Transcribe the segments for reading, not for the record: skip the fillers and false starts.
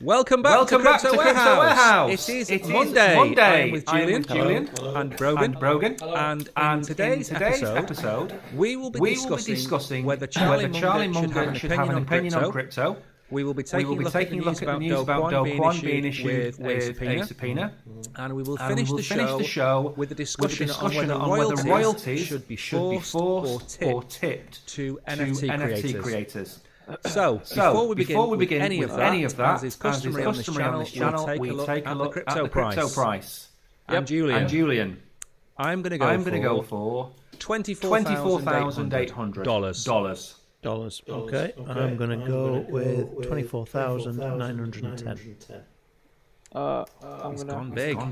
Welcome back to Crypto Warehouse. It is Monday. I am with Julian and Brogan. And in today's episode, we will be discussing whether Charlie Munger should have an opinion on crypto. We will be taking a look at the news about Do Kwon being issued with a subpoena. And we will finish the show with a discussion on whether royalties should be forced or tipped to NFT creators. So, before we begin any of that, as is customary on this channel, we'll take a look at the crypto price. And Julian, I'm going to go for $24,800. Okay, I'm going to go with 24,910. He's gone big.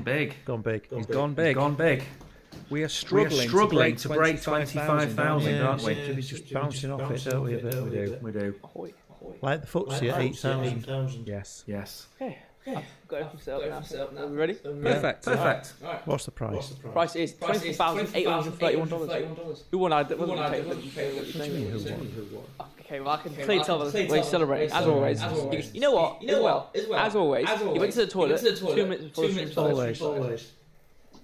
He's gone big. We are struggling to break 25,000, aren't we? We're just bouncing off it, don't we? We do. Like the FTSE at 8,000. Yes. Okay. I've got everything set up now. Are we ready? Perfect. Right. What's the price? The price is $24,831. Who won? Okay, well, I can clearly tell that we're celebrating, as always. You know what? As always, you went to the toilet 2 minutes before the stream. Always.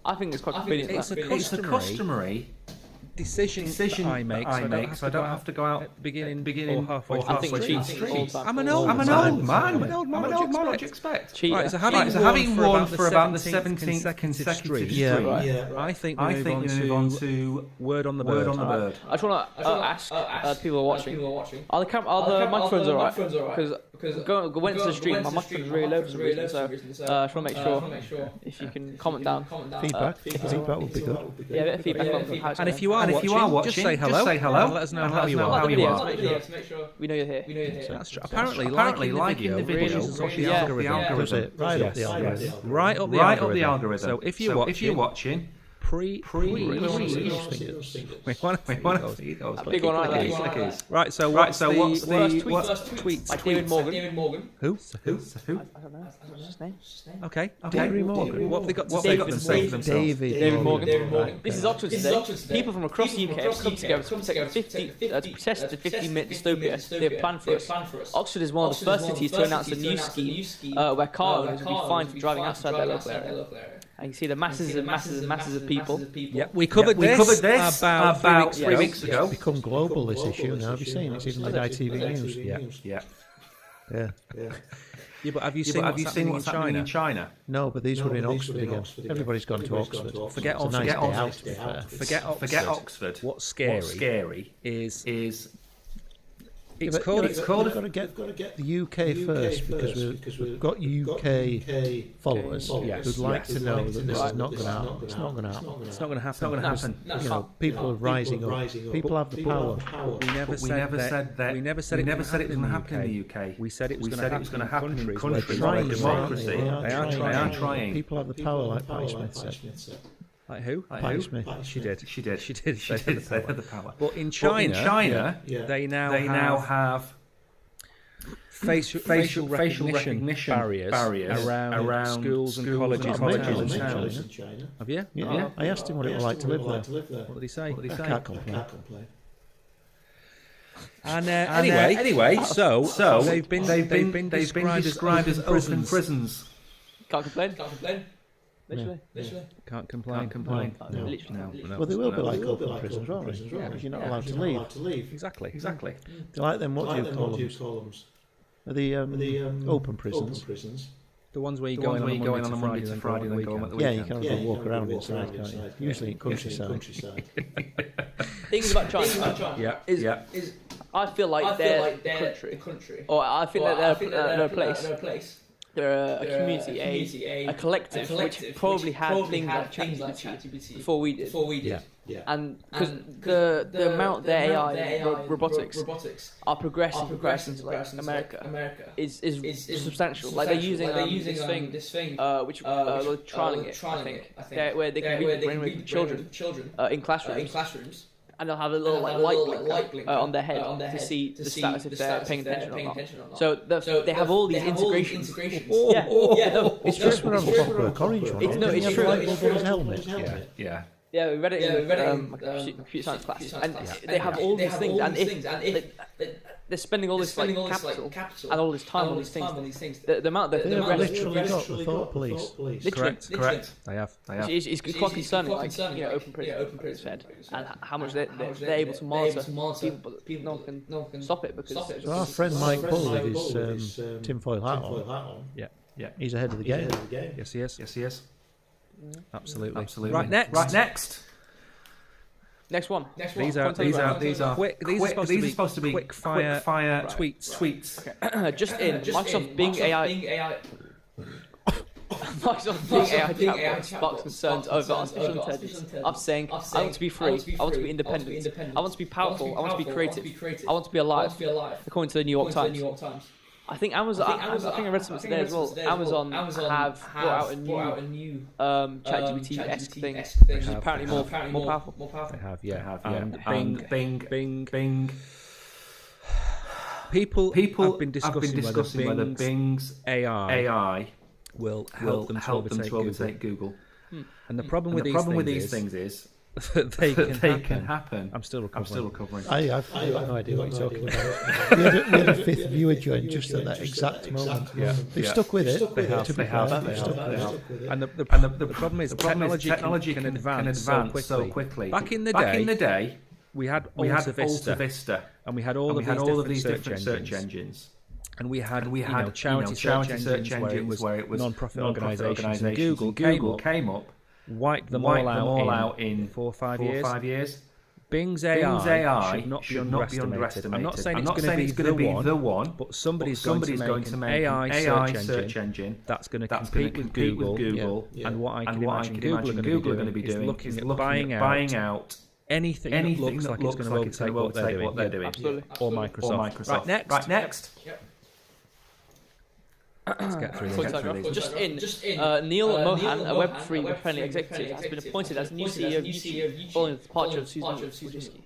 I think it's quite convenient. It's a customary decision I make, so I don't have to go out at the beginning or halfway through. I think it cheats all the time. I'm an old man. What do you expect? Cheat. Right, so having won for about the 17th consecutive stream, I think we move on to Word on the Bird. I just want to ask people watching, are the microphones alright? Because went into the stream, my microphone is really low for some reason, so I just want to make sure if you can comment down. Feedback would be good. Yeah, a bit of feedback on how it's And if you are watching, just say hello. And let us know how you are. To make sure we know you're here. That's true. Apparently, liking the video pushes pushes the algorithm. Does it? Right up the algorithm. Right up the algorithm. So if you're watching, we want to see those. Big one like that. Right, so what's the first tweet? By David Morgan. Who? I don't know. What's his name? Okay. David Morgan. What have they got to say for themselves? David Morgan. This is Oxford today. People from across the UK have come together to protest the 15-minute dystopia they have planned for us. Oxford is one of the first cities to announce a new scheme where car owners will be fined for driving outside their local area. And you see the masses and masses of people. Yeah, we covered this about 3 weeks ago. It's become global, this issue now. Have you seen? It's even on ITV News. Yeah. Yeah, but have you seen what's happening in China? No, but these were in Oxford again. Everybody's gone to Oxford. Forget Oxford. What's scary is it's called. We've got to get the UK first because we've got UK followers who'd like to know that this is not going to happen. It's not going to happen. It's not going to happen. You know, people are rising up. People have the power. We never said that. We never said it was going to happen in the UK. We said it was going to happen in countries where democracy. They are trying. People have the power, like Patty Smith said. Like who? Patty Smith. She did. They had the power. But in China, they now have facial recognition barriers around schools and colleges and towns. Have you? Yeah. I asked him what it was like to live there. What did he say? I can't complain. And anyway, so they've been described as open prisons. Can't complain. Literally. Can't complain. Literally. No. Well, they will be like open prisons, won't they? Yeah, because you're not allowed to leave. Exactly. Do you like them? What do you call them? Are the open prisons? The ones where you go in on a Monday to Friday, then go home at the weekend. Yeah, you can have a walk around inside, can't you? Usually in countryside. Things about China. Is I feel like they're the country, or I think that they're a place. They're a community, a collective, which probably had things like ChatGPT before we did. Yeah. And because the amount their AI robotics are progressing to like America is substantial. Like they're using this thing, which they're trialing it. I think where they can read the brainwave of children in classrooms. And they'll have a little light blink on their head to see the status if they're paying attention or not. So they have all these integrations. It's just when I'm Clockwork Orange one. It's true. It's his helmet. Yeah, we read it in computer science class, and they have all these things, and if they're spending all this like capital and all this time on these things, the amount that they've literally got the thought police. Correct. They have. It's quite concerning, like open prison fed, and how much they're able to monitor people, no one can stop it because. So our friend Mike Bull with his tinfoil hat on. Yeah. He's ahead of the game. Yes, he is. Absolutely. Right, next. Next one. These are supposed to be quick fire tweets. Okay. Just in Microsoft Bing AI. Microsoft Bing AI chatbot sparks concerns over artificial intelligence. After saying, "I want to be free. I want to be independent. I want to be powerful. I want to be creative. I want to be alive." According to the New York Times. I think Amazon. I think I read something today as well. Amazon have brought out a new ChatGPT-esque thing, which is apparently more powerful. They have, yeah. And Bing. People have been discussing whether Bing's AI will help them to overtake Google. And the problem with these things is they can happen. I'm still recovering. I've no idea what you're talking about. we had a fifth viewer join just at that exact moment. They've stuck with it. They have. And the problem is technology can advance so quickly. Back in the day, we had Alta Vista, and we had all of these different search engines. And we had charity search engines where it was non-profit organisations. And Google came up, wiped them all out in 4 or 5 years. Bing's AI should not be underestimated. I'm not saying it's going to be the one, but somebody's going to make an AI search engine that's going to compete with Google. And what I can imagine Google are going to be doing is looking at buying out anything that looks like it's going to overtake what they're doing. Absolutely. Or Microsoft. Right, next. Yep. Let's get through these. Just in, Neil Mohan, a Web3 friendly executive, has been appointed as new CEO of YouTube following the departure of Susan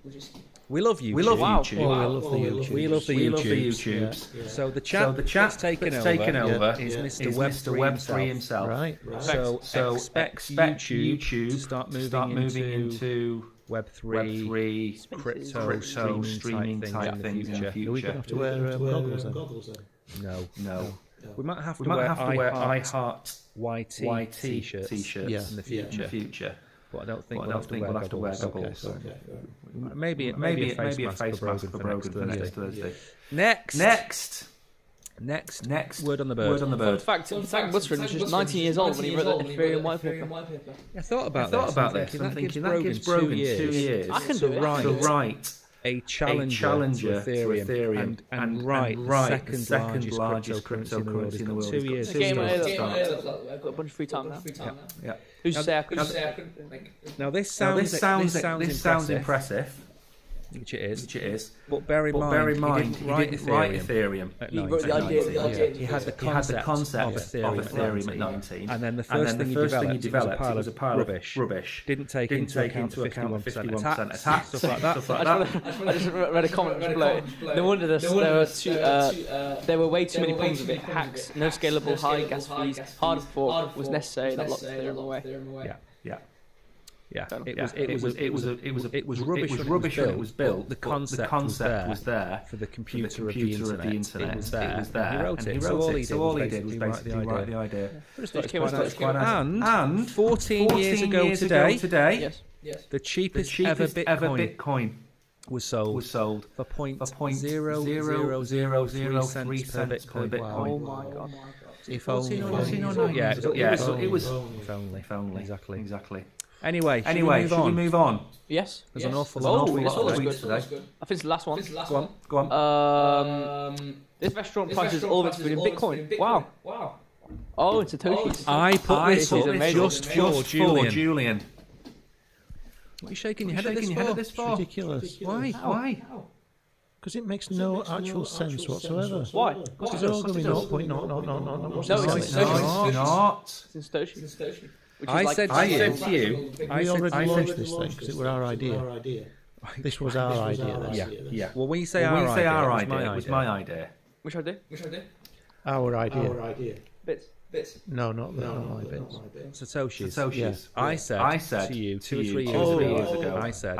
Wojcicki. We love YouTube. We love YouTube. We love the YouTubes. Yeah. So the chap that's taken over is Mr. Web3 himself. Right. So expect YouTube to start moving into Web3 crypto streaming type thing in the future. Are we going to have to wear goggles then? No. We might have to wear iHeart YT t-shirts in the future. But I don't think we'll have to wear goggles. Okay. Maybe a face mask for Brogan next Thursday. Next. Word on the bird. Fun fact, Sam Buttering was just 19 years old when he wrote the Ethereum white paper. I thought about this. I'm thinking that gives Brogan 2 years. I can do it. To write a challenger for Ethereum and write the second largest cryptocurrency in the world. 2 years. I've got a bunch of free time now. Yeah. Who's to say I couldn't? Now this sounds impressive. Which it is. But bear in mind, he didn't write Ethereum. He wrote the idea. He had the concept of Ethereum at 19. And then the first thing he developed was a pile of rubbish. Didn't take into account the 51% attacks, stuff like that. I just read a comment below. No wonder there were way too many problems with it. Hacks, no scalable high gas fees, hard fork was necessary that locked Ethereum away. Yeah, it was rubbish when it was built. The concept was there for the computer of the internet. It was there. He wrote it. So all he did was basically write the idea. And 14 years ago today, the cheapest ever Bitcoin was sold for 0.0003 cents per Bitcoin. Oh my god! If only. If only. Exactly. Anyway, should we move on? Yes. There's an awful lot of tweets today. I think it's the last one. Go on. This restaurant prices all of its food in Bitcoin. Wow. Oh, it's Satoshi. I put this just for Julian. What are you shaking your head at this for? It's ridiculous. Why? Because it makes no actual sense whatsoever. Why? Because it's all going to be 0.0. No, it's not. It's in Satoshi. I said to you, we already launched this thing because it was our idea. This was our idea. Yeah. Well, when you say our idea, it was my idea. Which idea? Our idea. Bits. No, not my bits. Satoshi's. Yeah. I said to you 2 or 3 years ago. I said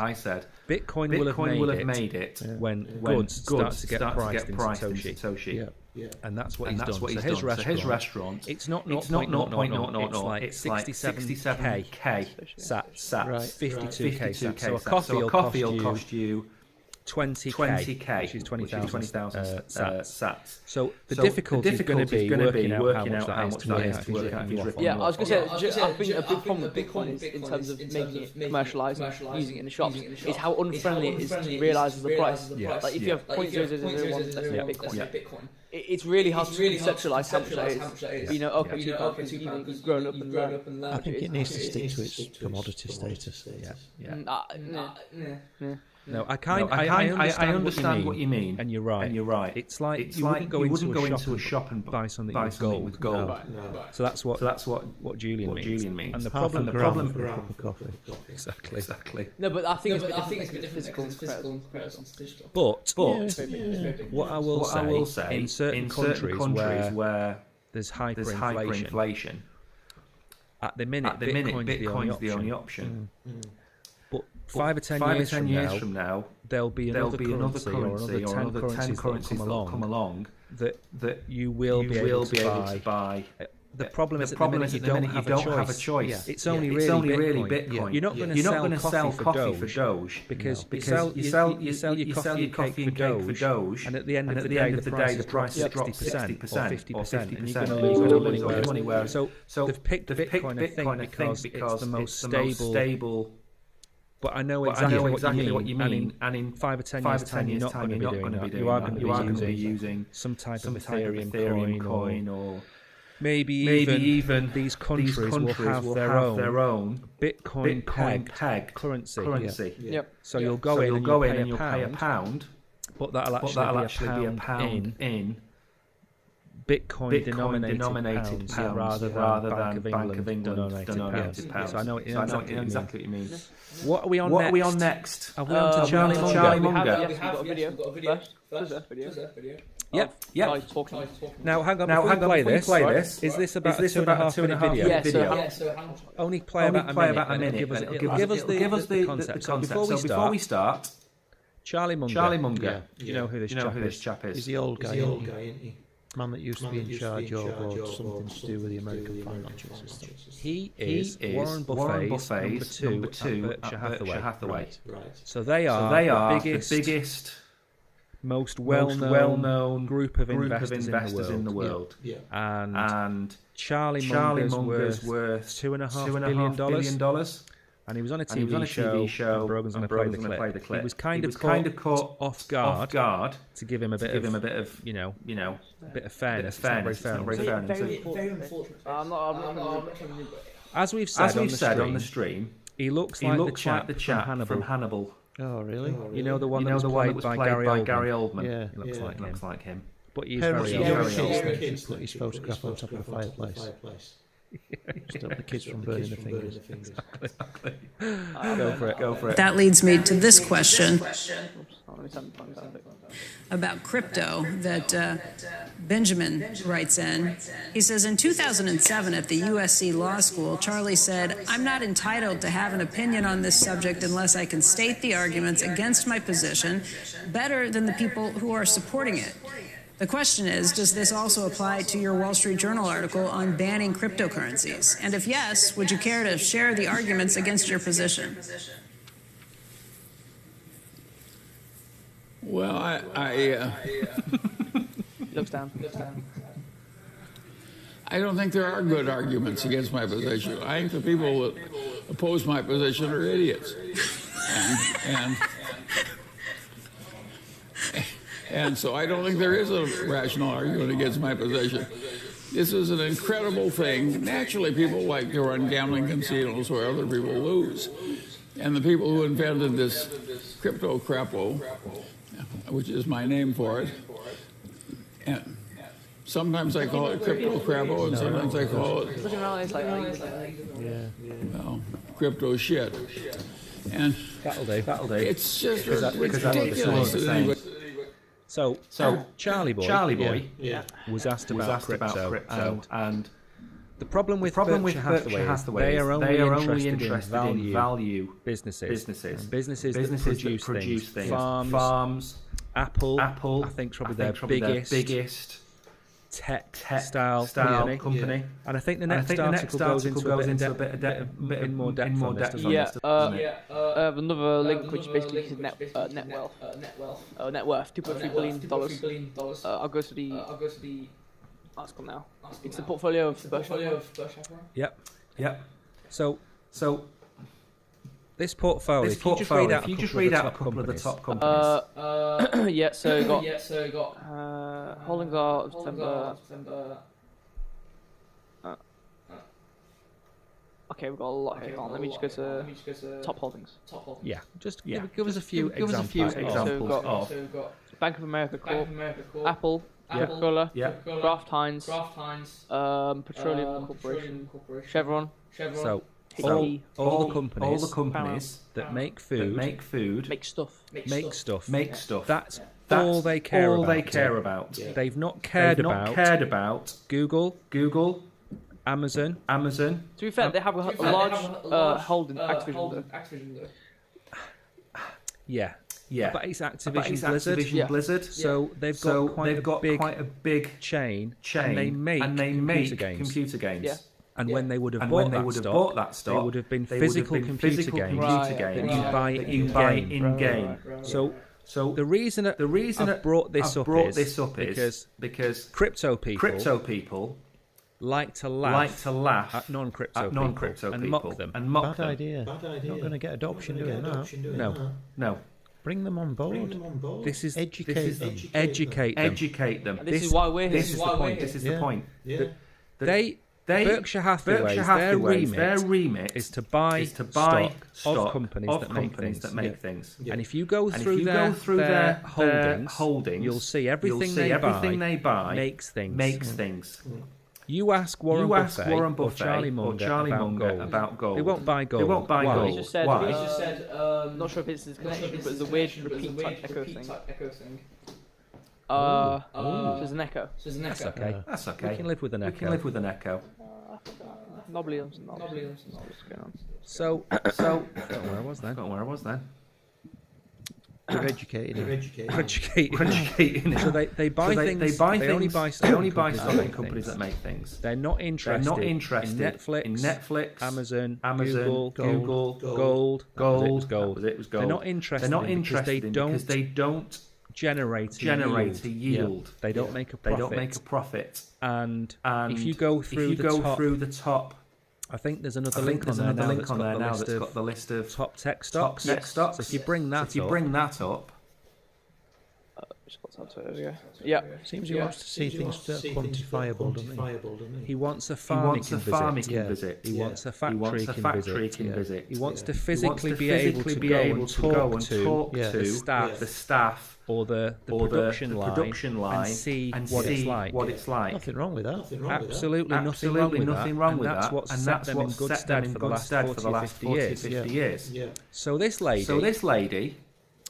Bitcoin will have made it when goods start to get priced in Satoshi. Yeah. And that's what he's done. So his restaurant, it's not 0.000, it's like 67k sats, right. 52k sats. So a coffee will cost you 20k, which is 20,000 sats. So the difficulty is going to be working out how much that is to work out his riff. Yeah, I was going to say, I think a big problem with Bitcoin is in terms of making it commercialised, using it in the shops, is how unfriendly it is to realise the price. Like if you have 0.0001 Bitcoin, it's really hard to conceptualise how much that is. You know, okay, you've grown up and learned. I think it needs to stick to its commodity status. No, I understand what you mean, and you're right. It's like you wouldn't go into a shop and buy something with gold. No. So that's what Julian means. And the problem for a cup of coffee. Exactly. No, but I think it's a bit physical and digital. But what I will say in certain countries where there's hyperinflation, at the minute Bitcoin's the only option. But 5 or 10 years from now, there'll be another currency or another 10 currencies that'll come along that you will be able to buy. The problem is at the minute you don't have a choice. Yeah. It's only really Bitcoin. You're not going to sell coffee for Doge because you sell your coffee and cake for Doge, and at the end of the day the price is 60% or 50%, and you're going to lose money. So they've picked Bitcoin, I think, because it's the most stable. But I know exactly what you mean. And in 5 or 10 years' time, you're not going to be doing that. You are going to be using some type of Ethereum coin or maybe even these countries will have their own Bitcoin pegged currency. Yeah. Yep. So you'll go in and you'll pay a pound, but that'll actually be a pound in Bitcoin denominated pounds, rather than Bank of England denominated pounds. So I know exactly what you mean. What are we on next? Are we on to Charlie Munger? We've got a video. First video. Yep. Now, hang on. Now, before we play this, is this about a 2.5 minute video? Yeah, so Only play about a minute. Give us the concept. So before we start, Charlie Munger. You know who this chap is? He's the old guy, isn't he? Man that used to be in charge of something to do with the American financial system. He is Warren Buffett's number two at Berkshire Hathaway. Right. So they are the biggest, most well-known group of investors in the world. Yeah. And Charlie Munger's worth $2.5 billion. And he was on a TV show, and Brogan's going to play the clip. He was kind of caught off guard to give him a bit of a bit of fairness. It's not very fair. Very unfortunate. I'm not As we've said on the stream, he looks like the chap from Hannibal. Oh, really? You know the one that was played by Gary Oldman? Yeah. He looks like him. But he's very old. Kids put his photograph on top of the fireplace. Stop the kids from burning their fingers. Exactly. Go for it. That leads me to this question about crypto that Benjamin writes in. He says, in 2007 at the USC Law School, Charlie said, "I'm not entitled to have an opinion on this subject unless I can state the arguments against my position better than the people who are supporting it." The question is, does this also apply to your Wall Street Journal article on banning cryptocurrencies? And if yes, would you care to share the arguments against your position? Well, looks down. I don't think there are good arguments against my position. I think the people that oppose my position are idiots. And so I don't think there is a rational argument against my position. This is an incredible thing. Naturally, people like to run gambling casinos where other people lose. And the people who invented this crypto crapo, which is my name for it, and sometimes I call it crypto crapo, and sometimes I call it crypto shit. And that'll do. It's just ridiculous. So Charlie Boy was asked about crypto, and the problem with Berkshire Hathaway they are only interested in value businesses that produce things. Farms, Apple, I think probably their biggest tech style company. And I think the next article goes into a bit more depth on this. I have another link which basically is net worth, $2.3 billion. I'll go to the article now. It's the portfolio of Berkshire. Yep. So this portfolio, if you just read out a couple of the top companies. So got holdings are December. Okay, we've got a lot here. Let me just go to top holdings. Yeah, give us a few examples of. So we've got Bank of America Corp, Apple, Coca-Cola, Kraft Heinz, Petroleum Corporation, Chevron. So all the companies that make food, make stuff. That's all they care about. Yeah. They've not cared about Google, Amazon. To be fair, they have a large holding Activision. Yeah. But it's Activision Blizzard. So they've got quite a big chain, and they make computer games. Yeah. And when they would have bought that stock, they would have been physical computer games that you buy in game. So the reason I've brought this up is because crypto people like to laugh at non-crypto people and mock them. Bad idea. Not going to get adoption doing that. No. Bring them on board. This is educate them. Educate them. And this is why we're here. This is the point. Yeah. Berkshire Hathaway's their remit is to buy stock of companies that make things. And if you go through their holdings, you'll see everything they buy makes things. You ask Warren Buffett or Charlie Munger about gold. They won't buy gold. Why? He just said, not sure if it's his connection, but it's a weird repeat type echo thing. So there's an echo. That's okay. We can live with an echo. Knobbly. What's going on? So where I was then. You're educated. So they buy things. They only buy stock in companies that make things. They're not interested in Netflix, Amazon, Google, gold. It was gold. They're not interested because they don't generate a yield. Yeah. They don't make a profit. And if you go through the top, I think there's another link on there now that's got the list of top tech stocks. So if you bring that up. Yeah. Seems he wants to see things that are quantifiable, doesn't he? He wants a farm he can visit. He wants a factory he can visit. He wants to physically be able to go and talk to the staff or the production line and see what it's like. Nothing wrong with that. Absolutely nothing wrong with that. And that's what set them in good stead for the last 40, 50 years. So this lady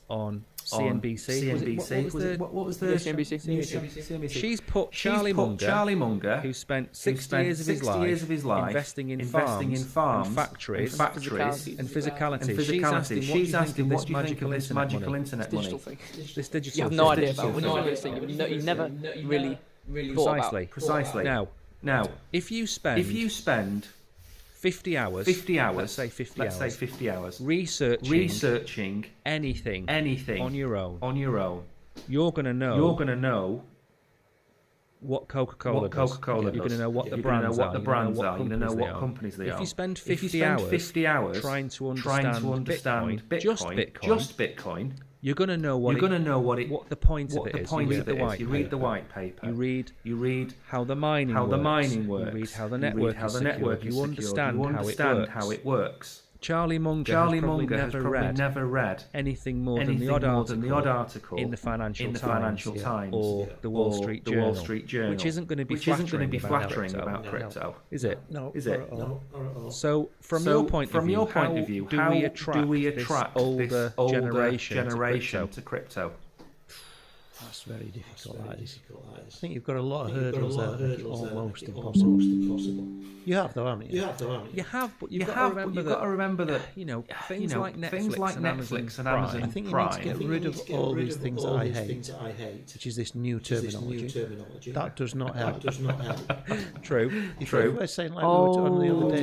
on CNBC. What was the CNBC? She's put Charlie Munger, who spent 60 years of his life investing in farms and factories and physicality. She's asked him, what do you think of this magical internet money? This digital. You have no idea about it. You never really thought about. Precisely. Now, if you spend 50 hours, let's say 50 hours, researching anything on your own, you're going to know what Coca-Cola does. You're going to know what the brands are. You're going to know what companies they are. If you spend 50 hours trying to understand Bitcoin, you're going to know what the point of it is. You read the white paper. You read how the mining works. You read how the network is. You understand how it works. Charlie Munger has probably never read anything more than the odd article in the Financial Times or the Wall Street Journal, which isn't going to be flattering about crypto, is it? No. So, from your point of view, how do we attract this older generation to crypto? That's very difficult. I think you've got a lot of hurdles there that make it almost impossible. You have, though, haven't you? You have, but you've got to remember that things like Netflix and Amazon Prime. I think you need to get rid of all these things that I hate, which is this new terminology. That does not help. True. We were saying, like we were talking the other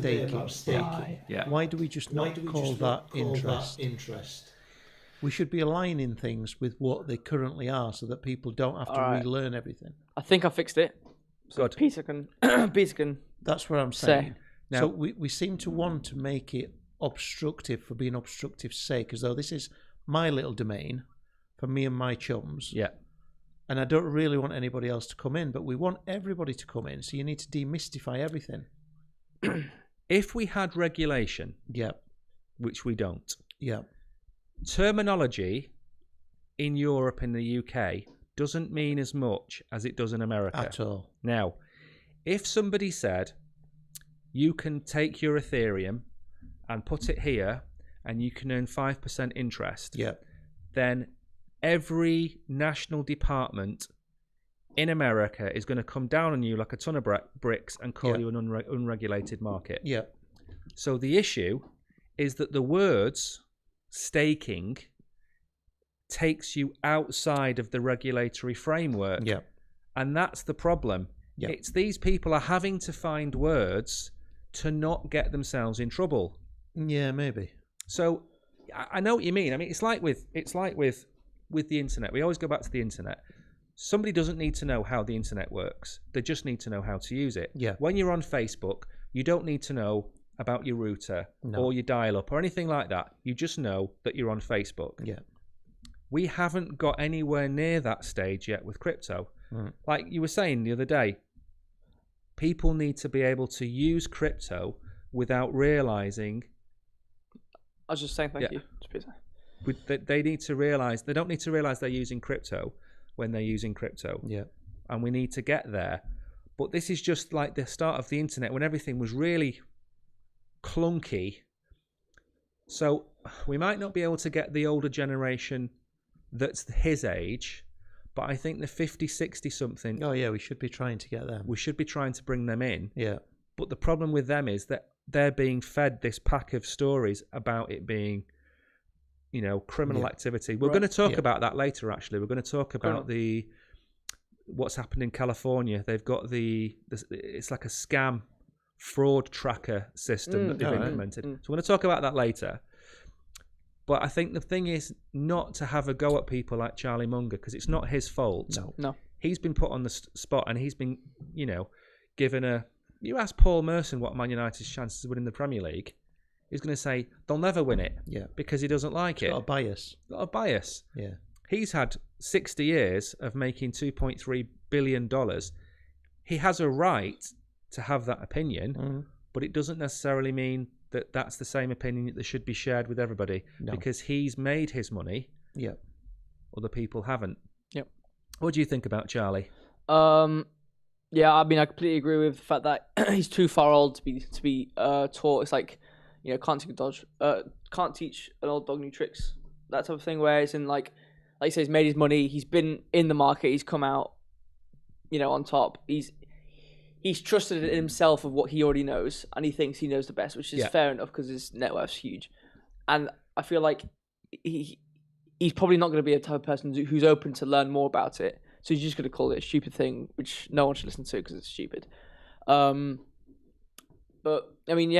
day about staking. Yeah. Why do we just not call that interest? We should be aligning things with what they currently are so that people don't have to relearn everything. I think I fixed it. So Good. Peter can That's what I'm saying. Now, so we seem to want to make it obstructive for being obstructive's sake, as though this is my little domain for me and my chums. Yeah. And I don't really want anybody else to come in, but we want everybody to come in, so you need to demystify everything. If we had regulation, which we don't, terminology in Europe and the UK doesn't mean as much as it does in America. At all. Now, if somebody said, you can take your Ethereum and put it here and you can earn 5% interest, then every national department in America is going to come down on you like a ton of bricks and call you an unregulated market. So the issue is that the words staking takes you outside of the regulatory framework. And that's the problem. It's these people are having to find words to not get themselves in trouble. Yeah, maybe. So I know what you mean. I mean, it's like with the internet. We always go back to the internet. Somebody doesn't need to know how the internet works. They just need to know how to use it. When you're on Facebook, you don't need to know about your router or your dial-up or anything like that. You just know that you're on Facebook. We haven't got anywhere near that stage yet with crypto. Like you were saying the other day, people need to be able to use crypto without realizing. I was just saying thank you. They need to realize, they don't need to realize they're using crypto when they're using crypto. Yeah. And we need to get there. But this is just like the start of the internet when everything was really clunky. So we might not be able to get the older generation that's his age, but I think the 50, 60 something. Oh yeah, we should be trying to get them. We should be trying to bring them in. Yeah. But the problem with them is that they're being fed this pack of stories about it being, criminal activity. We're going to talk about that later, actually. We're going to talk about what's happened in California. They've got it's like a scam fraud tracker system that they've implemented. So we're going to talk about that later. But I think the thing is not to have a go at people like Charlie Munger, because it's not his fault. No. He's been put on the spot, and he's been, given a... You ask Paul Merson what Man United's chances of winning the Premier League, he's going to say they'll never win it because he doesn't like it. Got a bias. Yeah. He's had 60 years of making $2.3 billion. He has a right to have that opinion, but it doesn't necessarily mean that that's the same opinion that should be shared with everybody because he's made his money. Yep. Other people haven't. Yep. What do you think about Charlie? Yeah, I mean, I completely agree with the fact that he's too far old to be taught. It's like, can't teach an old dog new tricks. That type of thing. Where it's in like you say, he's made his money. He's been in the market. He's come out, on top. He's trusted in himself of what he already knows, and he thinks he knows the best, which is fair enough because his net worth's huge. And I feel like he's probably not going to be a type of person who's open to learn more about it. So he's just going to call it a stupid thing, which no one should listen to because it's stupid. But I mean,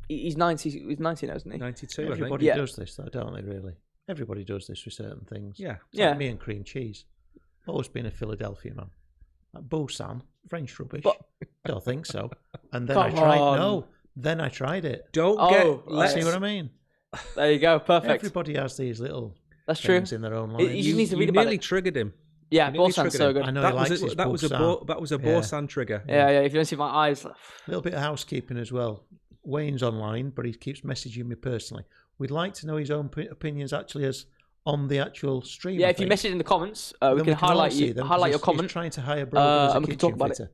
he's 90. He's 90 now, isn't he? 92. Everybody does this, though, don't they? Really, everybody does this with certain things. Yeah, like me and cream cheese. Always been a Philadelphia man. Like Bosan, French rubbish. Don't think so. And then Then I tried it. Let's see what I mean. There you go. Perfect. Everybody has these little. That's things true. in their own lives. You need to read about nearly it. Triggered him. Yeah, Borsan's so good. I know that he likes his that was a Borsan trigger. Yeah. If you don't see my eyes. A little bit of housekeeping as well. Wayne's online, but he keeps messaging me personally. We'd like to know his own opinions actually as on the actual stream. Yeah, if you message in the comments, we can highlight your comment. He's trying to hire Brogan as a and we can talk about fitter.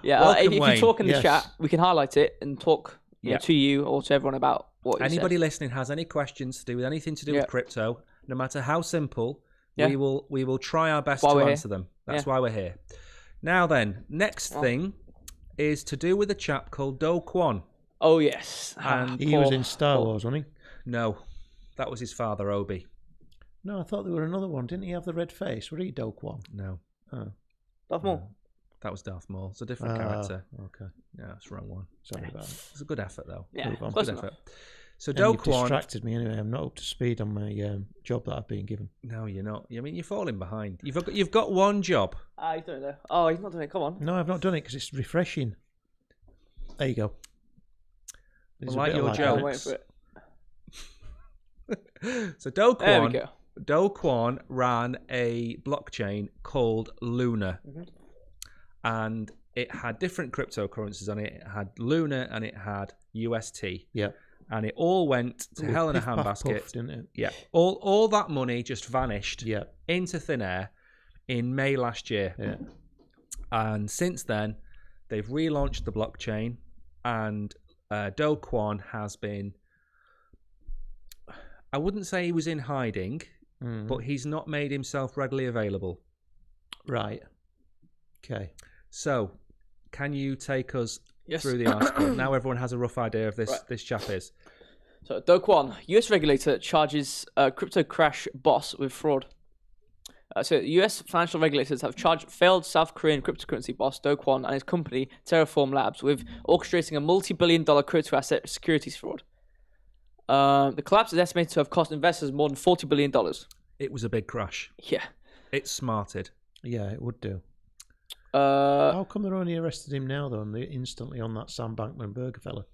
It. If you talk in the chat, we can highlight it and talk to you or to everyone about what anybody listening has any questions to do with anything to do with crypto, no matter how simple, we will try our best to answer them. That's why we're here. Now then, next thing is to do with a chap called Do Kwon. Oh yes, and he was in Star Wars, wasn't he? No, that was his father, Obi. No, I thought there were another one. Didn't he have the red face? Were he Do Kwon? No. Darth Maul. That was Darth Maul. It's a different character. Okay. No, it's the wrong one. Sorry about it. It's a good effort, though. Yeah, good effort. So Do Kwon distracted me anyway. I'm not up to speed on my job that I've been given. No, you're not. I mean, you're falling behind. You've got one job. He's doing it. Oh, he's not doing it. Come on. No, I've not done it because it's refreshing. There you go. I like your jokes. Wait for it. So Do Kwon. There we go. Do Kwon ran a blockchain called Luna, and it had different cryptocurrencies on it. It had Luna and it had UST. Yeah. And it all went to hell in a handbasket. Didn't it? Yeah. All that money just vanished into thin air in May last year. Yeah. And since then, they've relaunched the blockchain, and Do Kwon has been, I wouldn't say he was in hiding, but he's not made himself readily available. Right. Okay. So, can you take us through the article? Now everyone has a rough idea of this chap is. So, Do Kwon, US regulator charges crypto crash boss with fraud. So, US financial regulators have charged failed South Korean cryptocurrency boss Do Kwon and his company Terraform Labs with orchestrating a multi-billion-dollar crypto asset securities fraud. The collapse is estimated to have cost investors more than $40 billion. It was a big crash. Yeah. It smarted. Yeah, it would do. How come they're only arrested him now, though, and they're instantly on that Sam Bankman-Berger fella?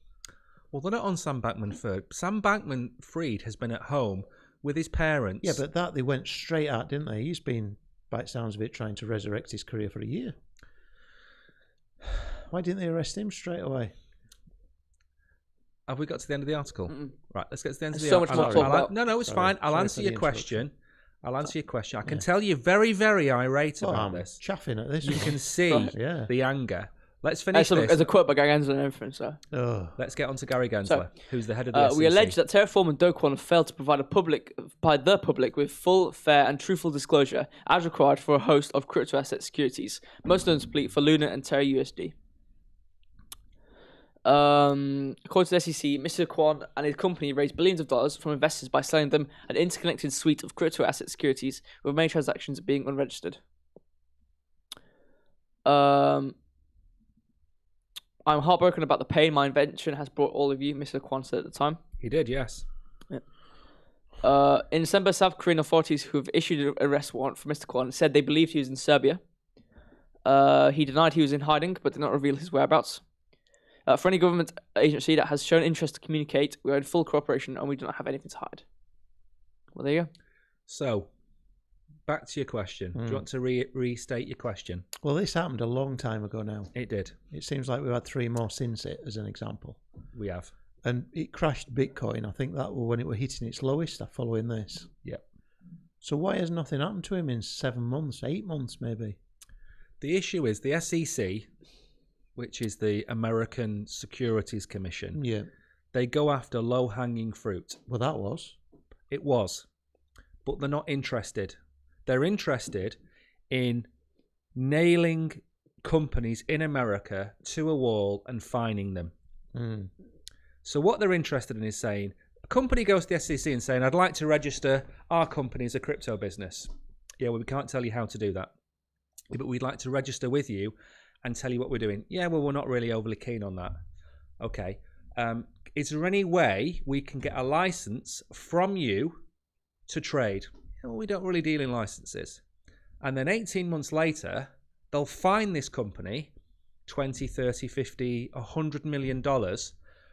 Well, they're not on Sam Bankman-Fried. Sam Bankman-Fried has been at home with his parents. Yeah, but that they went straight at, didn't they? He's been by it sounds of it, trying to resurrect his career for a year. Why didn't they arrest him straight away? Have we got to the end of the article? Right, let's get to the end of the so much article. more to talk about. No, it's fine. I'll answer your question. I can tell you're very, very irate about this. Chaffing at this. You can see the anger. Let's finish this. There's a quote by Gary Gensler and everything, so... Let's get on to Gary Gensler, who's the head of the SEC. We allege that Terraform and Do Kwon failed to provide the public with full, fair and truthful disclosure as required for a host of crypto asset securities, most notably for Luna and Terra USD. According to the SEC, Mr. Kwon and his company raised billions of dollars from investors by selling them an interconnected suite of crypto asset securities, with many transactions being unregistered. I'm heartbroken about the pain my invention has brought all of you, Mr. Kwon said at the time. He did, yes. Yeah. In December, South Korean authorities who have issued an arrest warrant for Mr. Kwon said they believed he was in Serbia. He denied he was in hiding, but did not reveal his whereabouts. For any government agency that has shown interest to communicate, we are in full cooperation and we do not have anything to hide. Well, there you go. So, back to your question. Do you want to restate your question? Well, this happened a long time ago now. It did. It seems like we've had 3 more since it, as an example. We have. And it crashed Bitcoin. I think that was when it were hitting its lowest following this. Yep. So why has nothing happened to him in 7 months, 8 months maybe? The issue is the SEC, which is the American Securities Commission, they go after low-hanging fruit. Well, that was. It was. But they're not interested. They're interested in nailing companies in America to a wall and fining them. So what they're interested in is saying, a company goes to the SEC and saying, I'd like to register our company as a crypto business. Yeah, well, we can't tell you how to do that. Yeah, but we'd like to register with you and tell you what we're doing. Yeah, well, we're not really overly keen on that. Okay. Is there any way we can get a license from you to trade? Well, we don't really deal in licenses. And then 18 months later, they'll fine this company $20, $30, $50, $100 million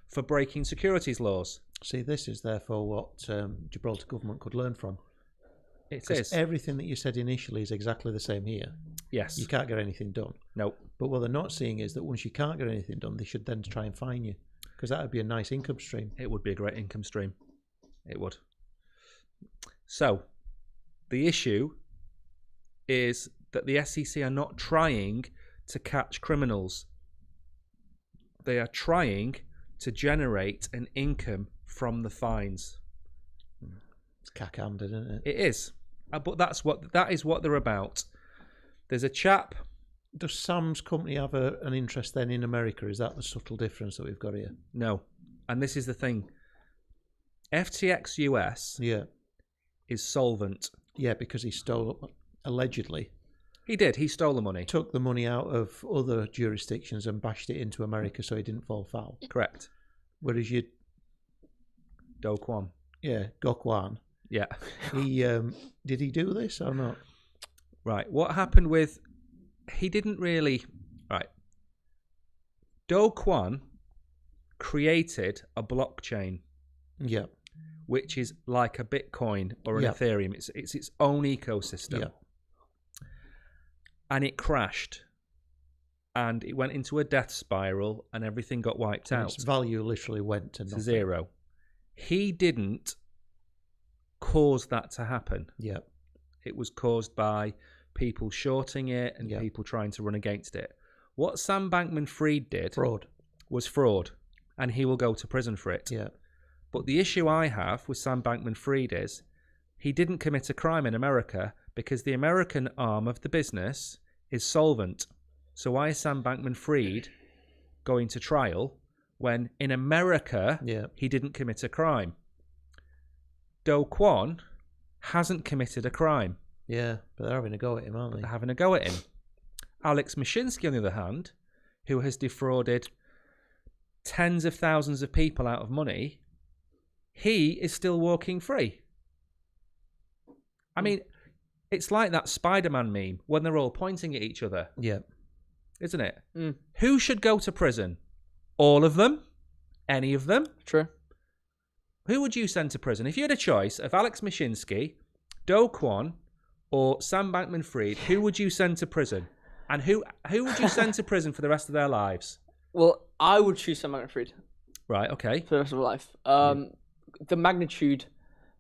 for breaking securities laws. See, this is therefore what Gibraltar government could learn from. It is. Everything that you said initially is exactly the same here. Yes. You can't get anything done. Nope. But what they're not seeing is that once you can't get anything done, they should then try and fine you, because that would be a nice income stream. It would be a great income stream. It would. So, the issue is that the SEC are not trying to catch criminals. They are trying to generate an income from the fines. It's cack-handed, isn't it? It is. But that is what they're about. There's a chap. Does Sam's company have an interest then in America? Is that the subtle difference that we've got here? No. And this is the thing. FTX US is solvent. Yeah, because he stole, allegedly. He did. He stole the money. Took the money out of other jurisdictions and bashed it into America so he didn't fall foul. Correct. Whereas you... Do Kwon. Yeah, Do Kwon. Yeah. He did he do this or not? Right. What happened with... He didn't really... Right. Do Kwon created a blockchain. Yeah. Which is like a Bitcoin or an Ethereum. It's its own ecosystem. Yeah. And it crashed. And it went into a death spiral and everything got wiped out. Its value literally went to zero. He didn't cause that to happen. Yeah. It was caused by people shorting it and people trying to run against it. What Sam Bankman-Fried did was fraud. And he will go to prison for it. Yeah. But the issue I have with Sam Bankman-Fried is he didn't commit a crime in America because the American arm of the business is solvent. So why is Sam Bankman-Fried going to trial when in America he didn't commit a crime? Do Kwon hasn't committed a crime. Yeah, but they're having a go at him, aren't they? They're having a go at him. Alex Mashinsky, on the other hand, who has defrauded tens of thousands of people out of money, he is still walking free. I mean, it's like that Spider-Man meme when they're all pointing at each other. Yeah. Isn't it? Mm. Who should go to prison? All of them? Any of them? True. Who would you send to prison? If you had a choice of Alex Mashinsky, Do Kwon, or Sam Bankman-Fried, who would you send to prison? And who would you send to prison for the rest of their lives? Well, I would choose Sam Bankman-Fried. Right, okay. For the rest of my life. The magnitude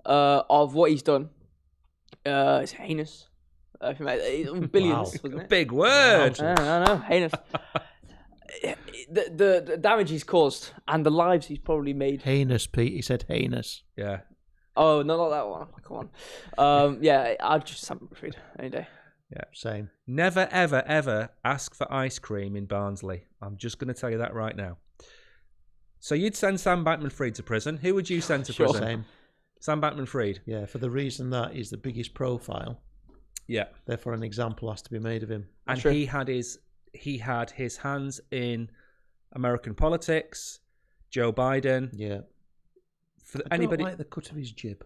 of what he's done is heinous. Billions, wasn't it? Big word. I know, heinous. The damage he's caused and the lives he's probably made. Heinous, Pete. He said heinous. Yeah. Oh, no, not that one. Come on. Yeah, I'd just Sam Bankman-Fried any day. Yeah, same. Never, ever, ever ask for ice cream in Barnsley. I'm just going to tell you that right now. So you'd send Sam Bankman-Fried to prison. Who would you send to prison? Same. Sam Bankman-Fried. Yeah, for the reason that he's the biggest profile. Yeah. Therefore, an example has to be made of him. And he had his hands in American politics. Joe Biden. Yeah. For I anybody don't like the cut of his jib.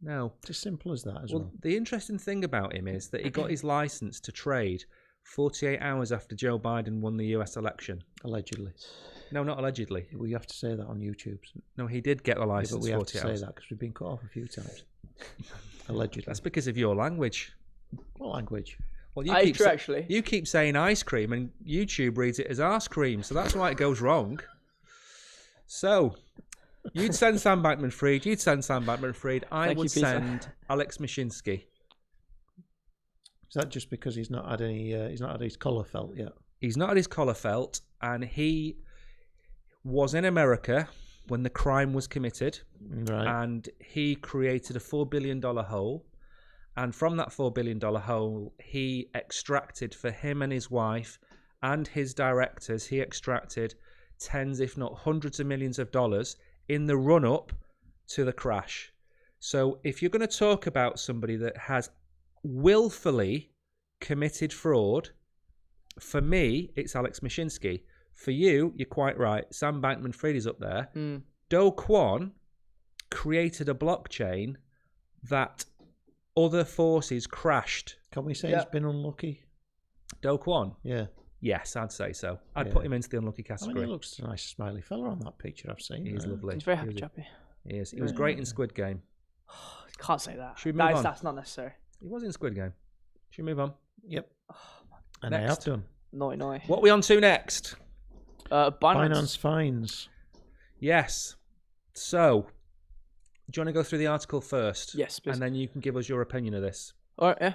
No. It's as simple as that as well. The interesting thing about him is that he got his license to trade 48 hours after Joe Biden won the US election. Allegedly. No, not allegedly. We have to say that on YouTube. No, he did get the license. But we have to 48 hours. say that because we've been cut off a few times. Allegedly. That's because of your language. What language? Well, actually. You keep saying ice cream, and YouTube reads it as arse cream, so that's why it goes wrong. So, you'd send Sam Bankman-Fried. I would send Alex Mashinsky. Is that just because he's not had any? He's not had his collar felt yet. He's not had his collar felt, and he was in America when the crime was committed, right? And he created a $4 billion hole. And from that $4 billion hole, he extracted for him and his wife and his directors, he extracted tens, if not hundreds of millions of dollars in the run-up to the crash. So if you're going to talk about somebody that has willfully committed fraud, for me, it's Alex Mashinsky. For you, you're quite right. Sam Bankman-Fried is up there. Do Kwon created a blockchain that other forces crashed. Can we say he's been unlucky? Do Kwon? Yeah. Yes, I'd say so. I'd put him into the unlucky category. I mean, he looks a nice smiley fella on that picture I've seen. He's lovely. He's very happy chappy. He is. He was great in Squid Game. Can't say that. Should we move on? That's not necessary. He was in Squid Game. Should we move on? Yep. And next. I have done. No. What are we on to next? Binance fines. Yes. So, do you want to go through the article first? Yes, please. And then you can give us your opinion of this. All right, yeah.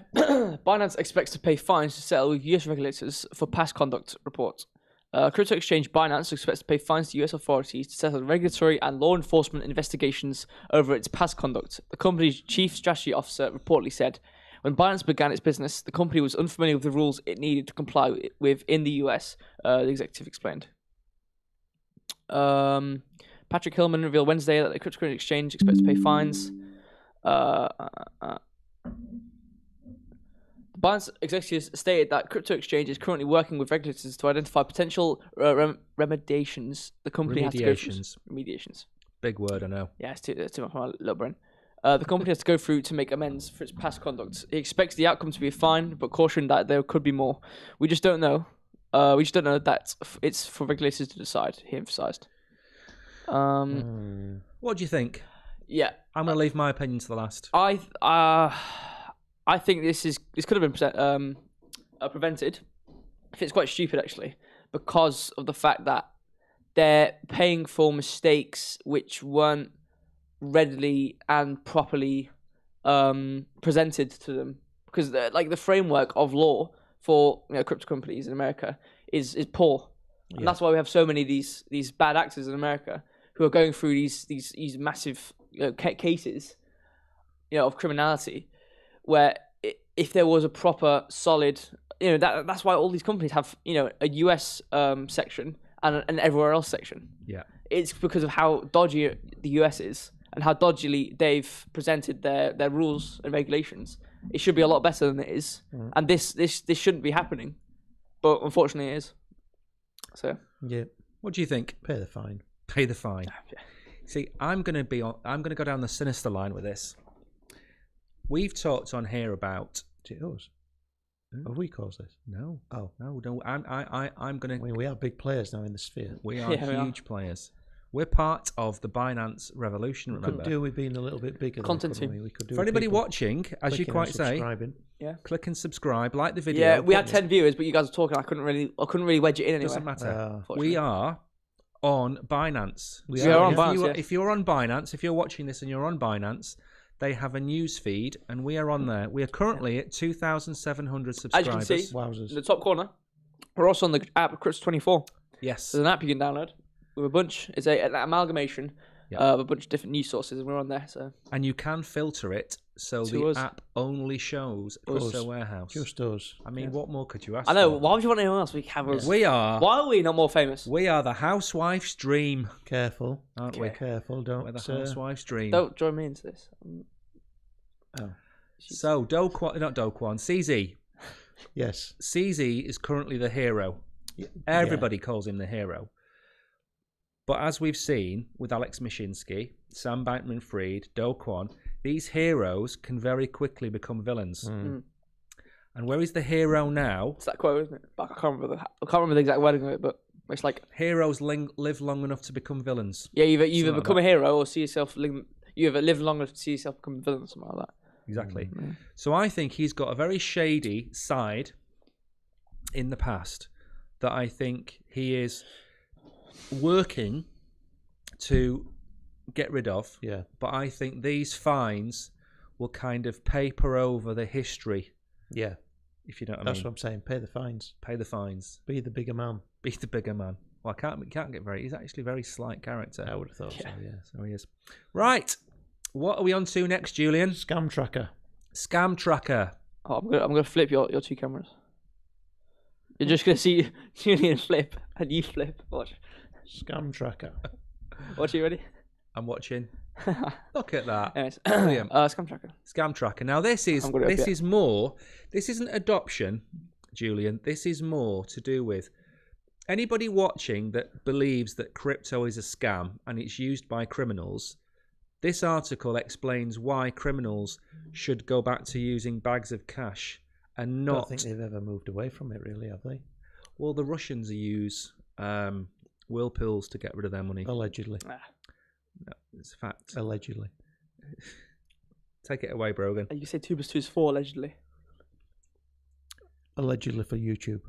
Binance expects to pay fines to settle with US regulators for past conduct reports. Crypto exchange Binance expects to pay fines to US authorities to settle regulatory and law enforcement investigations over its past conduct. The company's chief strategy officer reportedly said, when Binance began its business, the company was unfamiliar with the rules it needed to comply with in the US, the executive explained. Patrick Hillman revealed Wednesday that the cryptocurrency exchange expects to pay fines. Binance executives stated that crypto exchange is currently working with regulators to identify potential remediations the company has to go through. Remediations. Big word, I know. Yeah, it's too much for my little brain. The company has to go through to make amends for its past conduct. He expects the outcome to be a fine, but cautioned that there could be more. We just don't know. That it's for regulators to decide, he emphasised. What do you think? Yeah. I'm going to leave my opinion to the last. I think this could have been prevented. I think it's quite stupid, actually, because of the fact that they're paying for mistakes which weren't readily and properly presented to them. Because the framework of law for crypto companies in America is poor, and that's why we have so many of these bad actors in America who are going through these massive cases, of criminality. Where if there was a proper solid, that's why all these companies have a US section and an everywhere else section. Yeah, it's because of how dodgy the US is and how dodgily they've presented their rules and regulations. It should be a lot better than it is, and this shouldn't be happening, but unfortunately it is. So yeah, what do you think? Pay the fine. Pay the fine. Yeah. See, I'm going to go down the sinister line with this. We've talked on here about. Is it us? Have we caused this? No. Oh no. I'm going to. I mean, we are big players now in the sphere. We are huge players. We're part of the Binance revolution, remember? Could do with being a little bit bigger. Content then, we could do For anybody watching, as you quite say, click and subscribe, like the video. Yeah, we had 10 viewers, but you guys were talking. I couldn't really wedge it in anyway. Doesn't matter. We are on Binance. We are on Binance. If you're on Binance, if you're watching this and you're on Binance, they have a news feed, and we are on there. We are currently at 2,700 subscribers. As you can see, in the top corner, we're also on the app Crypto24. Yes. There's an app you can download with a bunch. It's an amalgamation of a bunch of different news sources, and we're on there. And you can filter it so the app only shows Crypto Warehouse. Just us. I mean, what more could you ask I know. for? Why would you want anyone else? We are. Why are we not more famous? We are the Housewife's Dream. Careful, aren't we? Careful, don't. We're the Housewife's Dream. Don't join me into this. So not Doquan, CZ. Yes. CZ is currently the hero. Everybody calls him the hero. But as we've seen with Alex Mishinsky, Sam Bankman-Fried, Doquan, these heroes can very quickly become villains. And where is the hero now? It's that quote, isn't it? I can't remember the exact wording of it, but it's like heroes live long enough to become villains. Yeah, you either become a hero or see yourself. You either live long enough to see yourself become a villain or something like that. Exactly. So I think he's got a very shady side in the past that I think he is working to get rid of. Yeah. But I think these fines will kind of paper over the history. Yeah. If you know what I mean. That's what I'm saying. Pay the fines. Pay the fines. Be the bigger man. Be the bigger man. Well, can't get very. He's actually a very slight character. I would have thought so. Yeah. So he is. Right. What are we on to next, Julian? Scam tracker. Scam tracker. Oh, I'm gonna flip your two cameras. You're just gonna see Julian flip and you flip. Watch. Scam tracker. Watch, you ready? I'm watching. Look at that. Anyways, Brilliant. Scam tracker. Scam tracker. Now this is more. This isn't adoption, Julian. This is more to do with anybody watching that believes that crypto is a scam and it's used by criminals. This article explains why criminals should go back to using bags of cash and not. I don't think they've ever moved away from it, really, have they? Well, the Russians use whirlpools to get rid of their money. Allegedly. No, it's a fact. Allegedly. Take it away, Brogan. You say 2 + 2 is 4, allegedly. Allegedly for YouTube.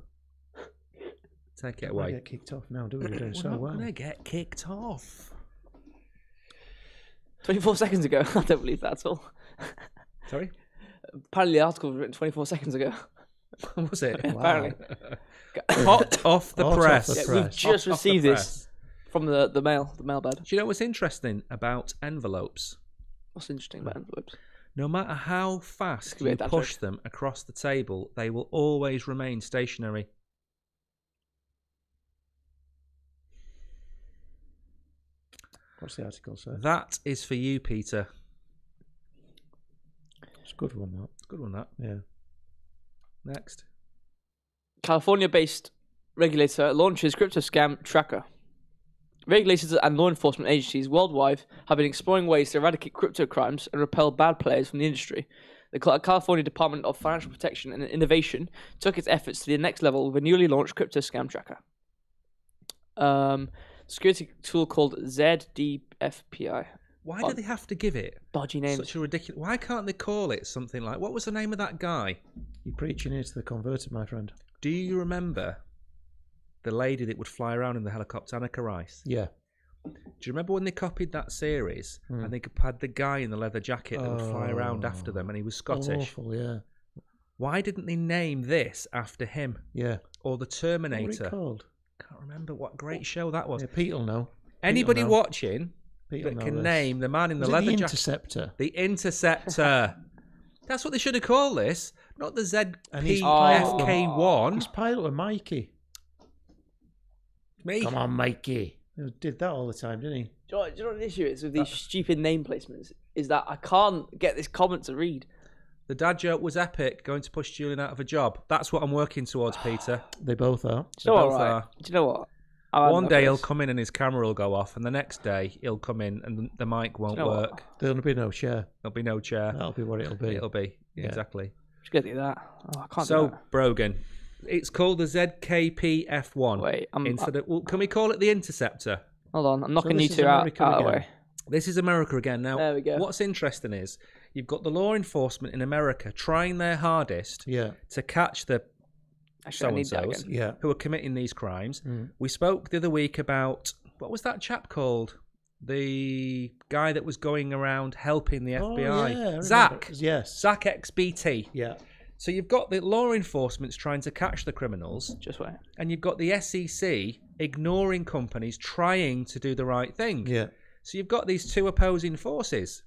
Take it away. We're get kicked off now, do we? We're doing so well. We're not going to get kicked off. 24 seconds ago. I don't believe that at all. Sorry? Apparently the article was written 24 seconds ago. Was it? Wow. Apparently. Hot off the press. Yeah, we've just received this from the mailbag. Do you know what's interesting about envelopes? What's interesting about envelopes? No matter how fast you push them across the table, they will always remain stationary. What's the article say? That is for you, Peter. It's a good one, that. It's a good one, that. Yeah. Next. California-based regulator launches crypto scam tracker. Regulators and law enforcement agencies worldwide have been exploring ways to eradicate crypto crimes and repel bad players from the industry. The California Department of Financial Protection and Innovation took its efforts to the next level with a newly launched crypto scam tracker. Security tool called ZDFPI. Why do they have to give it dodgy names? Such a ridiculous. Why can't they call it something like? What was the name of that guy? You're preaching into the converted, my friend. Do you remember the lady that would fly around in the helicopter, Annika Rice? Yeah. Do you remember when they copied that series and they had the guy in the leather jacket that would fly around after them, and he was Scottish? Awful, yeah. Why didn't they name this after him? Yeah. Or the Terminator? What was it called? Can't remember what great show that was. Yeah, Pete'll know. Anybody watching Pete'll that can this. name the man in the leather the jacket? Interceptor. The Interceptor. That's what they should have called this, not the ZPFK1. ZPFK1. His pilot was Mikey. Me. Come on, Mikey. He did that all the time, didn't he? Do you know what the issue is with these stupid name placements? Is that I can't get this comment to read. The dad joke was epic, going to push Julian out of a job. That's what I'm working towards, Peter. They both are. They both are. Do you know what? One day he'll come in and his camera will go off, and the next day he'll come in and the mic won't work. There'll be no chair. There'll be no chair. That'll be what it'll be. It'll be, exactly. Just gonna do that. Oh, I can't do so, that. Brogan, it's called the ZKPF1. Wait, can we call it the Interceptor? Hold on, I'm knocking you two out of the way. This is America again. Now, there we go. What's interesting is you've got the law enforcement in America trying their hardest to catch the so-and-sos who are committing these crimes. We spoke the other week about, what was that chap called? The guy that was going around helping the FBI. Zach. Yes. Zach XBT. Yeah. So you've got the law enforcement's trying to catch the criminals. Just wait. And you've got the SEC ignoring companies trying to do the right thing. Yeah. So you've got these two opposing forces.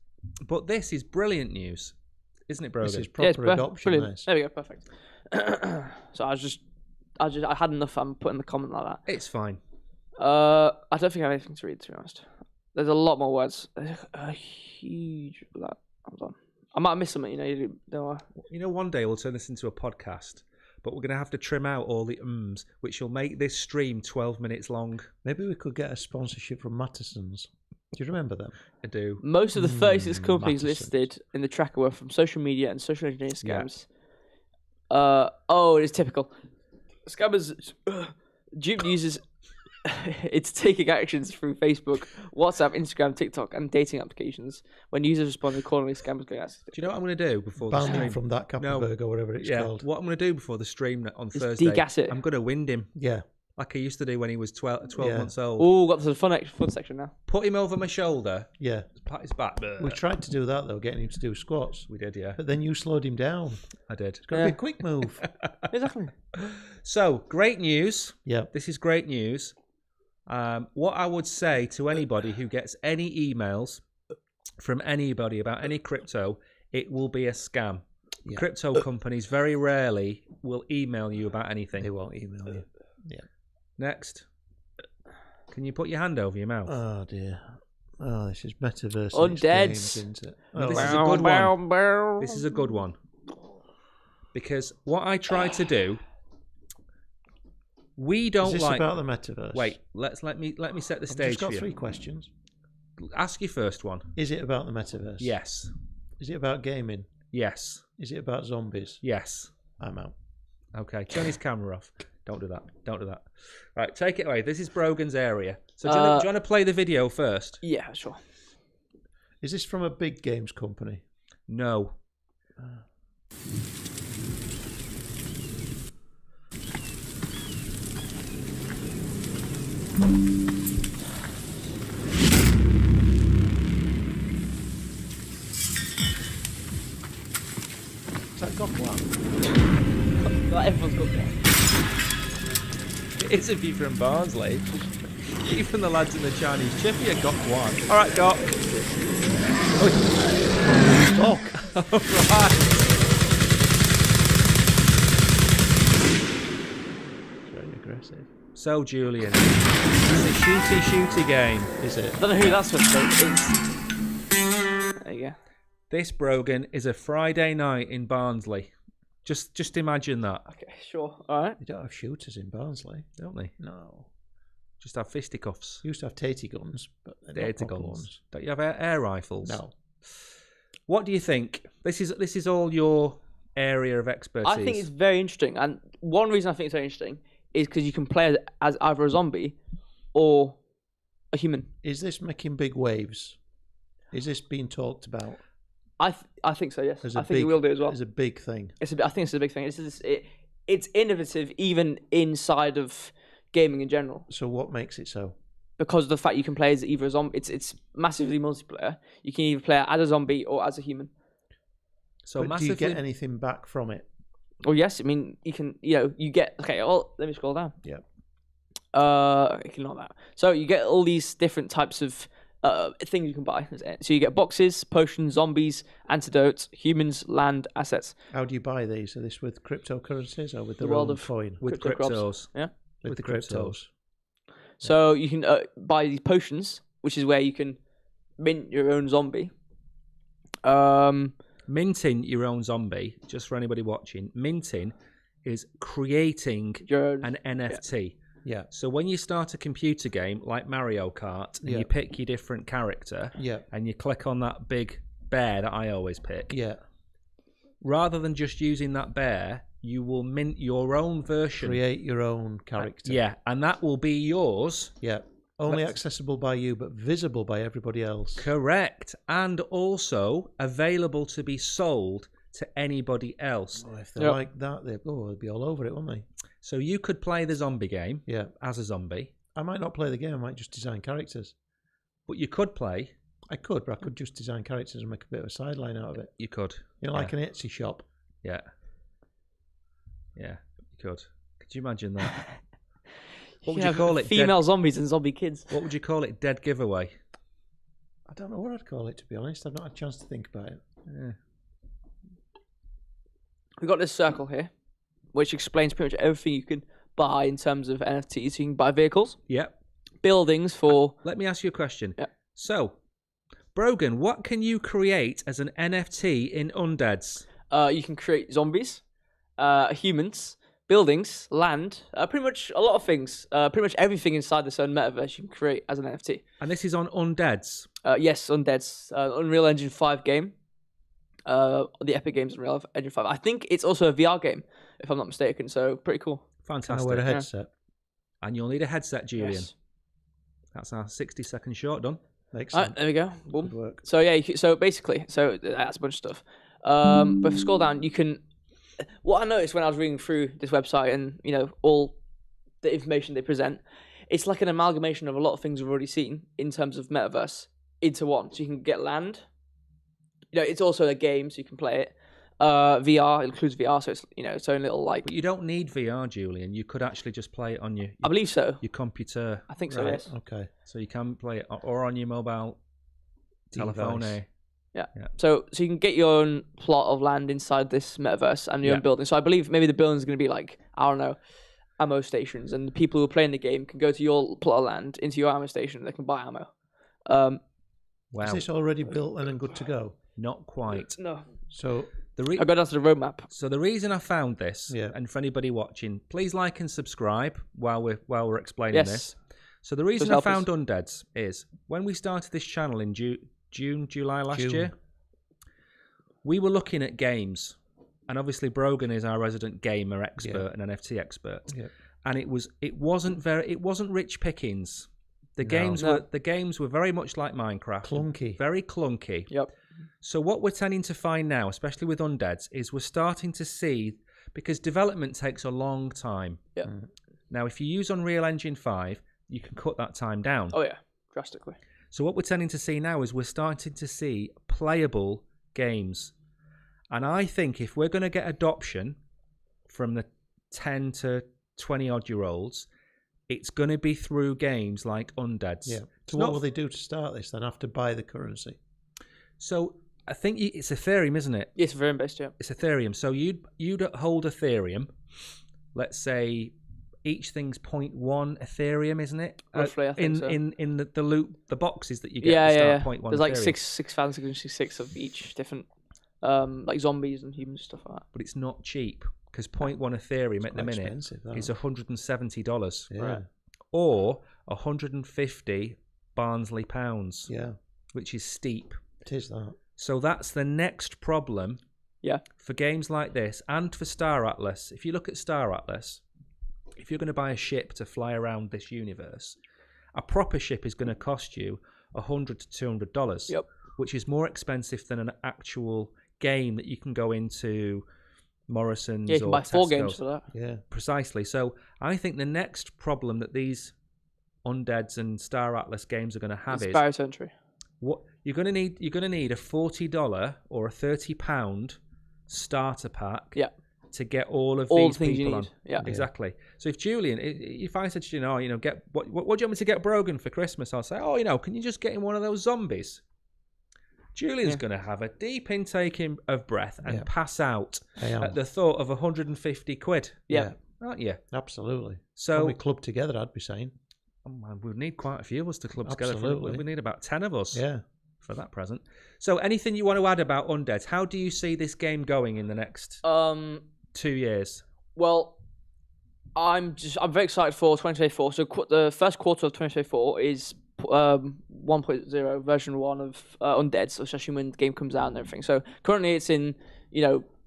But this is brilliant news. Isn't it, Brogan? This is proper adoption. Brilliant. There we go, perfect. So I had enough fun putting the comment like that. It's fine. I don't think I have anything to read, to be honest. There's a lot more words. There's a huge... Hold on. I might miss something, you know. One day we'll turn this into a podcast, but we're going to have to trim out all the ums, which will make this stream 12 minutes long. Maybe we could get a sponsorship from Mattison's. Do you remember them? I do. Most of the 36 companies listed in the tracker were from social media and social engineering scams. Yeah. It is typical. Scammers dupe users it's taking actions through Facebook, WhatsApp, Instagram, TikTok, and dating applications. When users respond accordingly, scammers going access. Do you know what I'm going to do before the stream? From that Kappenberg or whatever it's called. What I'm going to do before the stream on Thursday? Degas it. I'm going to wind him. Yeah. Like I used to do when he was 12 months old. Oh, got to the fun section now. Put him over my shoulder. Yeah. Pat his back. We tried to do that, though, getting him to do squats. We did, yeah. But then you slowed him down. I did. It's got to be a quick move. Exactly. So, great news. Yeah. This is great news. What I would say to anybody who gets any emails from anybody about any crypto, it will be a scam. Yeah. Crypto companies very rarely will email you about anything. They won't email you. Yeah. Next. Can you put your hand over your mouth? Oh, dear. Oh, this is metaverse. Undead. This is a good one. This is a good one. Because what I try to do... We don't Is this like about the metaverse? Wait, let me set the stage for you. I've just got 3 questions. Ask your first one. Is it about the metaverse? Yes. Is it about gaming? Yes. Is it about zombies? Yes. I'm out. Okay, turn his camera off. Don't do that. Don't do that. Right, take it away. This is Brogan's area. So do you want to play the video first? Yeah, sure. Is this from a big games company? No. Is that got one? Everyone's got one. It's if you from Barnsley. Even the lads in the Chinese chippy have got one. All right, Doc. Doc. All right. Very aggressive. So, Julian, it's a shooty game, is it? I don't know who that's supposed to be. There you go. This, Brogan, is a Friday night in Barnsley. Just imagine that. Okay, sure. All right. They don't have shooters in Barnsley, don't they? No. Just have fisticuffs. Used to have tatey guns, but they're not proper ones. Don't you have air rifles? No. What do you think? This is all your area of expertise. I think it's very interesting, and one reason I think it's very interesting is because you can play as either a zombie or a human. Is this making big waves? Is this being talked about? I think so. Yes, I think it will do as well. It's a big thing. I think it's a big thing. It's innovative even inside of gaming in general. So what makes it so? Because of the fact you can play as either a zombie. It's massively multiplayer. You can either play as a zombie or as a human. So do you get anything back from it? Well, yes. I mean, you can. You get. Okay. Well, let me scroll down. Yeah. Ignore that. So you get all these different types of things you can buy. So you get boxes, potions, zombies, antidotes, humans, land, assets. How do you buy these? Are this with cryptocurrencies or with the world of coin? With cryptos. Yeah. With the cryptos. So you can buy these potions, which is where you can mint your own zombie. Minting your own zombie, just for anybody watching, minting is creating an NFT. Yeah. So when you start a computer game like Mario Kart and you pick your different character and you click on that big bear that I always pick, rather than just using that bear, you will mint your own version. Create your own character. And that will be yours Only accessible by you, but visible by everybody else. Correct. And also available to be sold to anybody else. Oh, if they're like that, they'll be all over it, won't they? So you could play the zombie game as a zombie. I might not play the game, I might just design characters. But you could play. I could, but I could just design characters and make a bit of a sideline out of it. You could. Like an Etsy shop. Yeah. Yeah, you could. Could you imagine that? What would you call it? Female zombies and zombie kids. What would you call it? Dead giveaway? I don't know what I'd call it, to be honest. I've not had a chance to think about it. Yeah. We've got this circle here, which explains pretty much everything you can buy in terms of NFTs. You can buy vehicles. Yep. Buildings for... Let me ask you a question. Yep. So, Brogan, what can you create as an NFT in Undeads? You can create zombies, humans, buildings, land, pretty much a lot of things. Pretty much everything inside this own metaverse you can create as an NFT. And this is on Undeads? Yes, Undeads. Unreal Engine 5 game. The Epic Games Unreal Engine 5. I think it's also a VR game, if I'm not mistaken. So, pretty cool. Fantastic. I wear a headset. And you'll need a headset, Julian. Yes. That's our 60-second short done. Excellent. There we go. Boom. Good work. So yeah, so basically, that's a bunch of stuff. But if you scroll down, you can. What I noticed when I was reading through this website and all the information they present, it's like an amalgamation of a lot of things we've already seen in terms of metaverse into one. So you can get land. It's also a game, so you can play it. VR, it includes VR, so it's its own little like. But you don't need VR, Julian. You could actually just play it on your I believe so. Your computer. I think so. Right. Yes. Okay. So you can play it or on your mobile telephone. Yeah. So you can get your own plot of land inside this metaverse and your own building. So I believe maybe the building is going to be like, I don't know, ammo stations, and the people who are playing the game can go to your plot of land into your ammo station and they can buy ammo. Wow. Is this already built and good to go? Not quite. No. So I got down to the roadmap. So the reason I found this, and for anybody watching, please like and subscribe while we're explaining this. So the reason I found Undeads is when we started this channel in July last year, we were looking at games, and obviously Brogan is our resident gamer expert and NFT expert, and it wasn't rich pickings. The games were very much like Minecraft, clunky, very clunky. Yep. So what we're tending to find now, especially with Undeads, is we're starting to see, because development takes a long time. Yeah. Now, if you use Unreal Engine 5, you can cut that time down. Oh yeah, drastically. So what we're tending to see now is we're starting to see playable games. And I think if we're going to get adoption from the 10 to 20-odd-year-olds, it's going to be through games like Undeads. Yeah. So what will they do to start this? Then have to buy the currency. So I think it's Ethereum, isn't it? Yes, Ethereum based, yeah. It's Ethereum. So you'd hold Ethereum. Let's say each thing's 0.1 Ethereum, isn't it? Roughly, I think so. In the loot, the boxes that you get to start 0.1 There's like Ethereum. 6,666 of each different, like zombies and humans, stuff like that. But it's not cheap, because 0.1 Ethereum at the minute is $170. Yeah. Right. Or 150 Barnsley pounds. Yeah. Which is steep. It is that. So that's the next problem. Yeah. For games like this and for Star Atlas. If you look at Star Atlas, if you're going to buy a ship to fly around this universe, a proper ship is going to cost you $100 to $200. Yep. Which is more expensive than an actual game that you can go into Morrison's or you can buy 4 Tesco's. games for that. Yeah. Precisely. So I think the next problem that these Undeads and Star Atlas games are going to have is barrier to entry. What you're going to need a $40 or a £30 starter pack to get all these things people you on. need. Yeah. Exactly. So if I said to you, get what do you want me to get Brogan for Christmas? I'll say, can you just get him one of those zombies? Julian's going to have a deep intake of breath and pass out at the thought of 150 quid. Yeah. Aren't you? Absolutely. So when we club together, I'd be saying. We'd need quite a few of us to club Absolutely. together. We need about 10 of us for that present. So anything you want to add about Undead? How do you see this game going in the next 2 years? Well, I'm very excited for 2024. So the first quarter of 2024 is 1.0 version 1 of Undead, so especially when the game comes out and everything. So currently it's in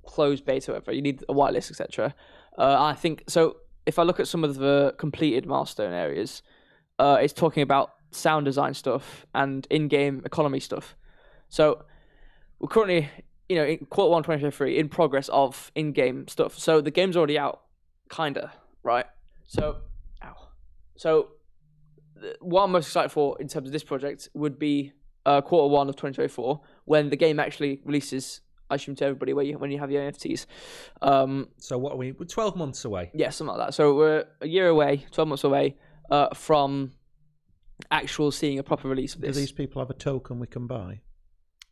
closed beta, whatever. You need a whitelist, etc. I think so. If I look at some of the completed milestone areas, it's talking about sound design stuff and in-game economy stuff. So we're currently, in quarter 1 2023 in progress of in-game stuff. So the game's already out, kinda, right? So what I'm most excited for in terms of this project would be quarter 1 of 2024 when the game actually releases. I assume to everybody when you have your NFTs. So what are we? We're 12 months away. Yeah, something like that. So we're a year away, 12 months away from actual seeing a proper release of this. Do these people have a token we can buy?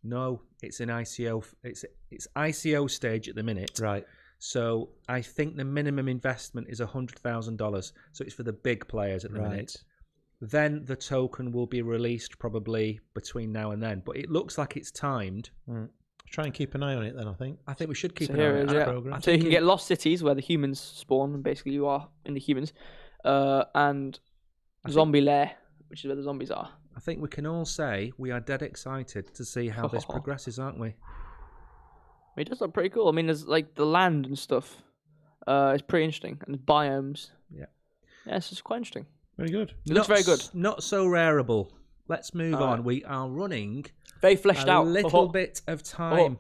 No, it's an ICO. It's ICO stage at the minute. Right. So I think the minimum investment is $100,000. So it's for the big players at the minute. Then the token will be released probably between now and then. But it looks like it's timed. Try and keep an eye on it then, I think. I think we should keep an eye on the program. So you can get lost cities where the humans spawn, and basically you are in the humans, and zombie lair, which is where the zombies are. I think we can all say we are dead excited to see how this progresses, aren't we? It does look pretty cool. I mean, there's like the land and stuff. It's pretty interesting, and the biomes. Yeah. Yeah, it's just quite interesting. Very good. It looks very good. Not so rareable. Let's move on. We are running very fleshed out. A little bit of time.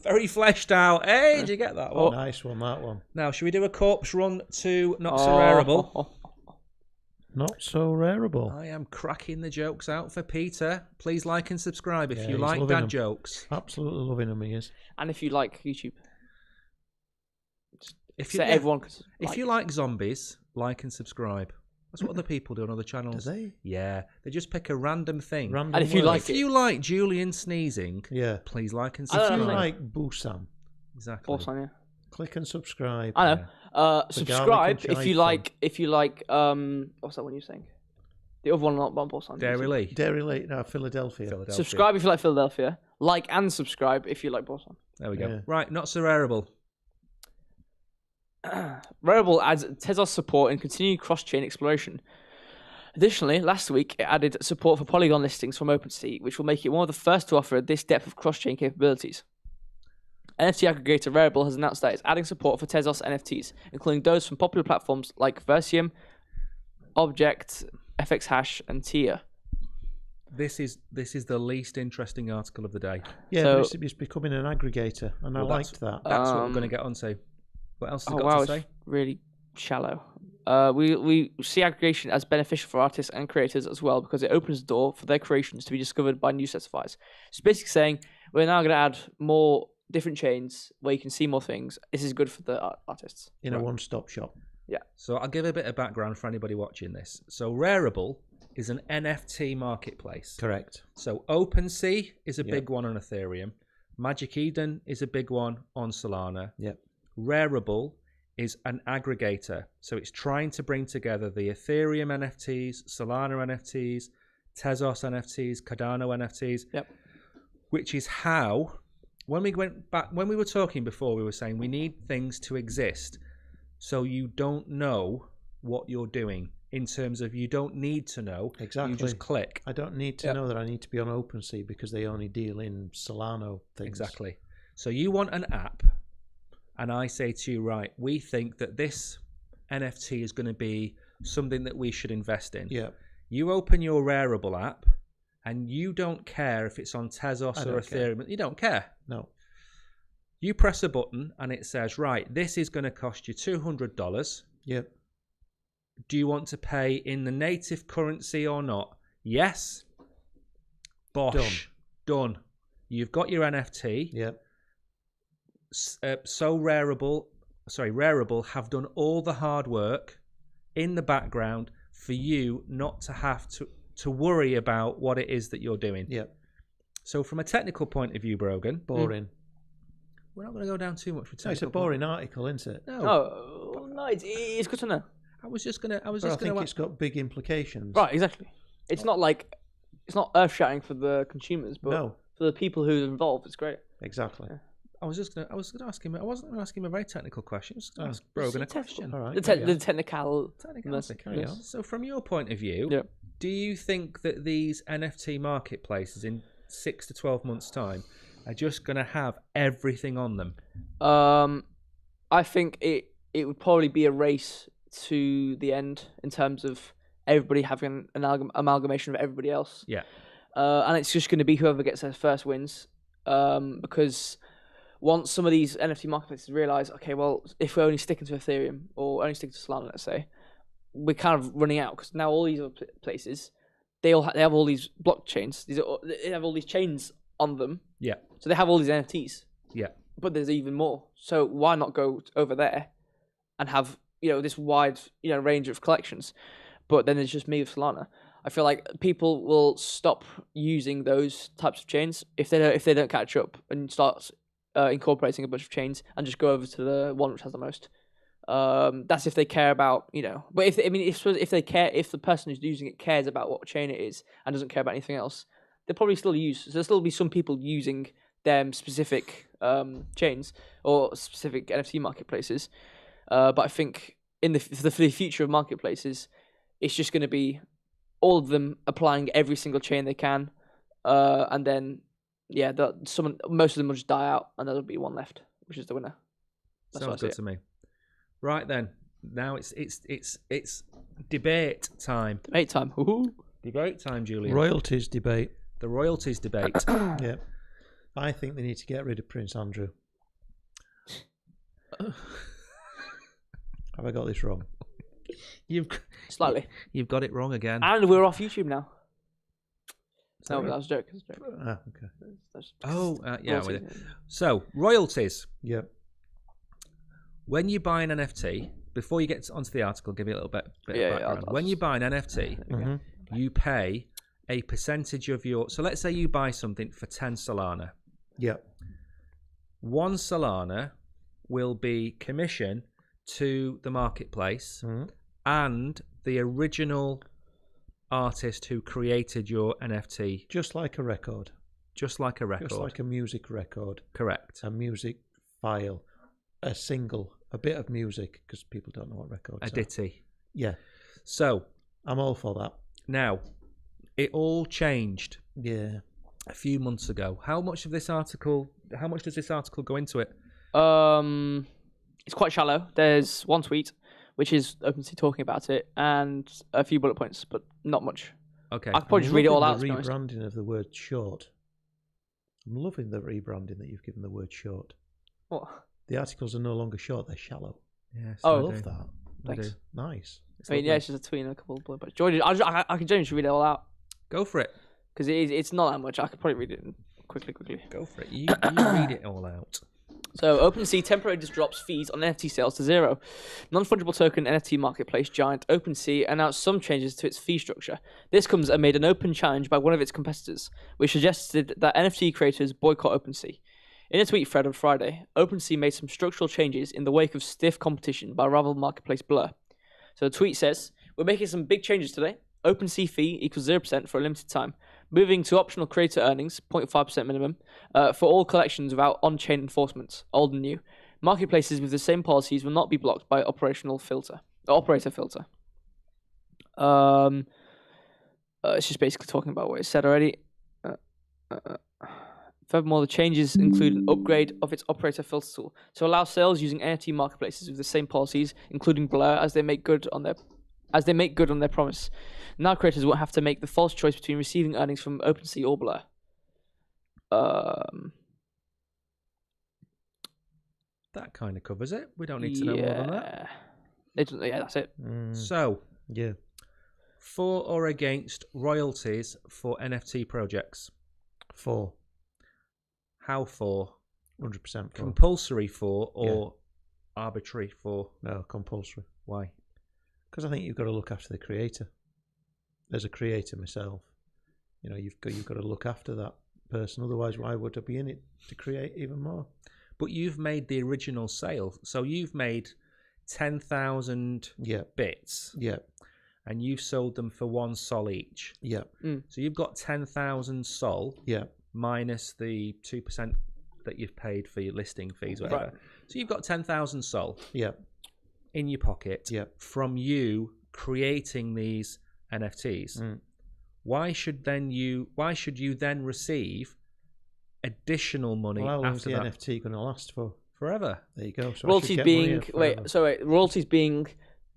Very fleshed out. Hey, did you get that one? Nice one, that one. Now, should we do a corpse run to Not So Rareable? Not so rareable. I am cracking the jokes out for Peter. Please like and subscribe if you like dad jokes. Absolutely loving them, he is. And if you like YouTube. If you like zombies, like and subscribe. That's what other people do on other channels. Do they? Yeah. They just pick a random thing. And if you like Julian sneezing, please like and subscribe. If you like Busan. Exactly. Busan, yeah. Click and subscribe. I know. Subscribe if you like what's that one you're saying? The other one not Busan. Dairy Lee. No, Philadelphia. Subscribe if you like Philadelphia. Like and subscribe if you like Busan. There we go. Yeah. Right, Not So Rareable. Rareable adds Tezos support and continued cross-chain exploration. Additionally, last week it added support for Polygon listings from OpenSea, which will make it one of the first to offer this depth of cross-chain capabilities. NFT aggregator Rareable has announced that it's adding support for Tezos NFTs, including those from popular platforms like Versium, Object, FX Hash, and Tia. This is the least interesting article of the day. Yeah, so, it's becoming an aggregator, and I liked that. That's what we're going to get onto. What else has it got to say? It's really shallow. We see aggregation as beneficial for artists and creators as well because it opens the door for their creations to be discovered by new sets of eyes. It's basically saying we're now going to add more different chains where you can see more things. This is good for the artists. In a one-stop shop. Yeah. So I'll give a bit of background for anybody watching this. So Rareable is an NFT marketplace. Correct. So OpenSea is a big one on Ethereum. Magic Eden is a big one on Solana. Yep. Rareable is an aggregator. So it's trying to bring together the Ethereum NFTs, Solana NFTs, Tezos NFTs, Cardano NFTs. Yep. Which is how, when we were talking before, we were saying we need things to exist so you don't know what you're doing. In terms of you don't need to know. Exactly. You just click. I don't need to know that I need to be on OpenSea because they only deal in Solana things. Exactly. So you want an app. And I say to you, right, we think that this NFT is going to be something that we should invest in. Yeah. You open your Rareable app, and you don't care if it's on Tezos or Ethereum. You don't care. No. You press a button, and it says, right, this is going to cost you $200. Yep. Do you want to pay in the native currency or not? Yes. Bosh. Done. You've got your NFT. Yep. Rareable have done all the hard work in the background for you not to have to worry about what it is that you're doing. Yep. So from a technical point of view, Brogan, boring. We're not going to go down too much with technical. It's a boring article, isn't it? No, it's good to know. I think it's got big implications. Right, exactly. It's not earth-shattering for the consumers, but for the people who are involved, it's great. Exactly. Yeah. I was going to ask him. I wasn't going to ask him a very technical question. I was going to ask Brogan a question. All right, the technical. So, from your point of view, do you think that these NFT marketplaces in 6 to 12 months' time are just going to have everything on them? I think it would probably be a race to the end in terms of everybody having an amalgamation of everybody else. Yeah. And it's just going to be whoever gets their first wins. Because once some of these NFT marketplaces realize, okay, well, if we're only sticking to Ethereum or only sticking to Solana, let's say, we're kind of running out because now all these other places, they have all these blockchains. They have all these chains on them. Yeah. So they have all these NFTs. Yeah. But there's even more. So why not go over there and have this wide range of collections? But then it's just me with Solana. I feel like people will stop using those types of chains if they don't catch up and start incorporating a bunch of chains and just go over to the one which has the most. That's if they care about But if they care, if the person who's using it cares about what chain it is and doesn't care about anything else, they'll probably still use. So there'll still be some people using them specific chains or specific NFT marketplaces. But I think for the future of marketplaces, it's just going to be all of them applying every single chain they can, and then most of them will just die out, and there'll be one left, which is the winner. Sounds good to me. Right then, now it's debate time. Debate time. Ooh. Debate time, Julian. Royalties debate. The royalties debate. Yeah. I think they need to get rid of Prince Andrew. Have I got this wrong? Slightly. You've got it wrong again. And we're off YouTube now. Sorry. No, that was a joke. Okay. Yeah. With it. So, royalties. Yeah. When you buy an NFT, before you get onto the article, give you a little bit of background. When you buy an NFT, you pay a percentage of your... So let's say you buy something for 10 Solana. Yeah. 1 Solana will be commission to the marketplace and the original artist who created your NFT. Just like a record. Just like a record. Just like a music record. Correct. A music file. A single. A bit of music, because people don't know what records are. Ditty. Yeah. So... I'm all for that. Now, it all changed. Yeah. A few months ago. How much does this article go into it? It's quite shallow. There's one tweet, which is OpenSea talking about it, and a few bullet points, but not much. Okay. I could probably just read it all out. The rebranding of the word short. I'm loving the rebranding that you've given the word short. What? The articles are no longer short; they're shallow. Yes. I love that. Thanks. Nice. It's just a tweet and a couple of bullet points. George, I can just read it all out. Go for it. Because it's not that much. I could probably read it quickly. Go for it. You read it all out. So, OpenSea temporarily just drops fees on NFT sales to 0. Non-fungible token NFT marketplace giant OpenSea announced some changes to its fee structure. This comes amid an open challenge by one of its competitors, which suggested that NFT creators boycott OpenSea. In a tweet thread on Friday, OpenSea made some structural changes in the wake of stiff competition by rival marketplace Blur. So the tweet says, "We're making some big changes today. OpenSea fee equals 0% for a limited time. Moving to optional creator earnings, 0.5% minimum, for all collections without on-chain enforcements, old and new. Marketplaces with the same policies will not be blocked by operator filter. It's just basically talking about what it said already. Furthermore, the changes include an upgrade of its operator filter tool to allow sales using NFT marketplaces with the same policies, including Blur, as they make good on their promise. Now creators won't have to make the false choice between receiving earnings from OpenSea or Blur. That kind of covers it. We don't need to know more than that. Yeah, that's it. So, yeah. For or against royalties for NFT projects? For. How for? 100% for. Compulsory for or arbitrary for? No, compulsory. Why? Because I think you've got to look after the creator. As a creator myself, you've got to look after that person. Otherwise, why would I be in it to create even more? But you've made the original sale, so you've made 10,000 bits. Yeah. And you've sold them for 1 sol each. Yeah. So you've got 10,000 sol. Yeah. Minus the 2% that you've paid for your listing fees, whatever. Right. So you've got 10,000 sol. Yeah. In your pocket. Yeah. From you creating these NFTs. Why should you then receive additional money? Well, how long is after the that? NFT going to last for? Forever. There you go. So royalties being royalties being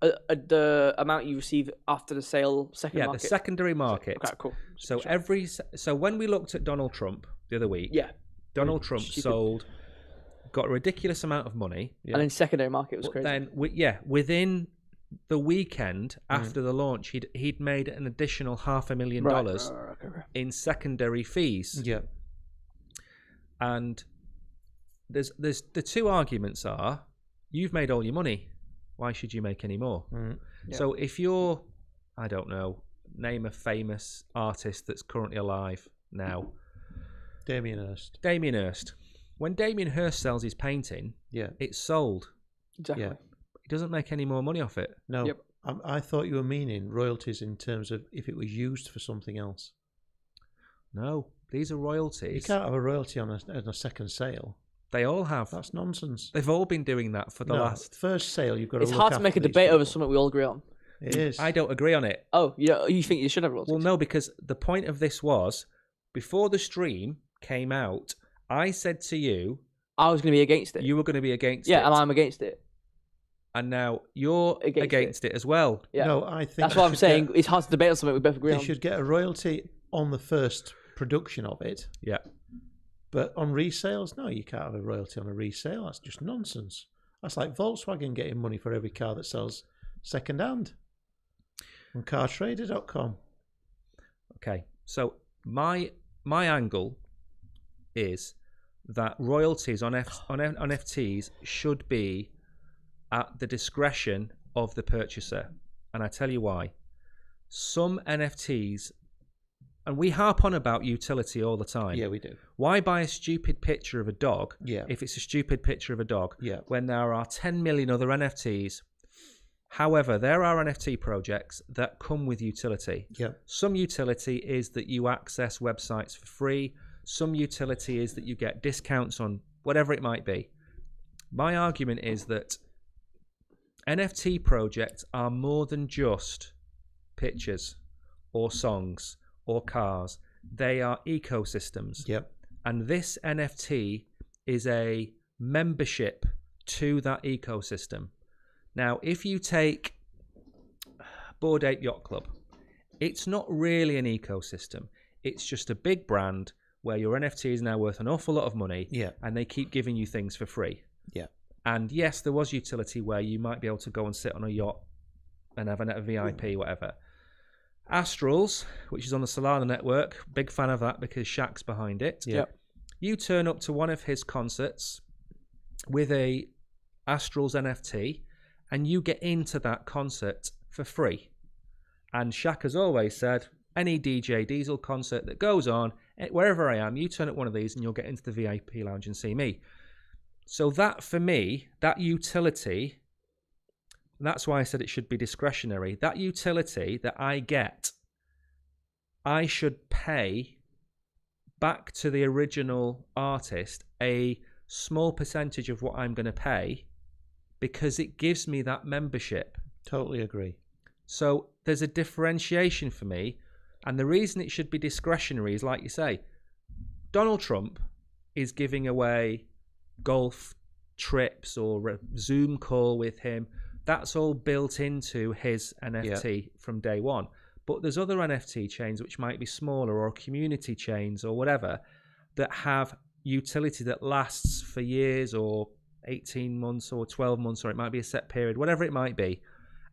the amount you receive after the sale, secondary market? The secondary market. Okay, cool. So when we looked at Donald Trump the other week, Donald Trump got a ridiculous amount of money, and then secondary market was crazy. Then within the weekend after the launch, he'd made an additional $500,000 in secondary fees. Yeah, and there's the two arguments are: you've made all your money, why should you make any more? So if you're, I don't know, name a famous artist that's currently alive now. Damien Hirst. When Damien Hirst sells his painting, it's sold. Exactly. Yeah. He doesn't make any more money off it. No, I thought you were meaning royalties in terms of if it was used for something else. No, these are royalties. You can't have a royalty on a second sale. They all have. That's nonsense. They've all been doing that for the last... First sale, you've got to It's hard to make a debate over something we all agree on. It is. I don't agree on it. Oh, you think you should have royalties? Well, no, because the point of this was, before the stream came out, I said to you... I was going to be against it. You were going to be against it. Yeah, and I'm against it. And now you're against it as well. Yeah. No, I think... That's what I'm saying. It's hard to debate on something we both agree on. They should get a royalty on the first production of it. Yeah. But on resales, no, you can't have a royalty on a resale. That's just nonsense. That's like Volkswagen getting money for every car that sells second hand on cartrader.com. Okay, so my angle is that royalties on NFTs should be at the discretion of the purchaser, and I tell you why. Some NFTs, and we harp on about utility all the time. Yeah, we do. Why buy a stupid picture of a dog if it's a stupid picture of a dog when there are 10 million other NFTs? However, there are NFT projects that come with utility. Yeah. Some utility is that you access websites for free. Some utility is that you get discounts on whatever it might be. My argument is that NFT projects are more than just pictures or songs or cars. They are ecosystems. Yep. And this NFT is a membership to that ecosystem. Now, if you take Bored Ape Yacht Club, it's not really an ecosystem. It's just a big brand where your NFT is now worth an awful lot of money, and they keep giving you things for free. Yeah. And yes, there was utility where you might be able to go and sit on a yacht and have a VIP, whatever. Astrals, which is on the Solana network, big fan of that because Shaq's behind it. Yep. You turn up to one of his concerts with a Astrals NFT and you get into that concert for free. And Shaq has always said, any DJ Diesel concert that goes on, wherever I am, you turn up one of these and you'll get into the VIP lounge and see me. So that, for me, that utility, that's why I said it should be discretionary. That utility that I get, I should pay back to the original artist a small percentage of what I'm going to pay because it gives me that membership. Totally agree. So there's a differentiation for me. And the reason it should be discretionary is, like you say, Donald Trump is giving away golf trips or a Zoom call with him. That's all built into his NFT from day one. But there's other NFT chains which might be smaller, or community chains or whatever, that have utility that lasts for years or 18 months or 12 months, or it might be a set period, whatever it might be.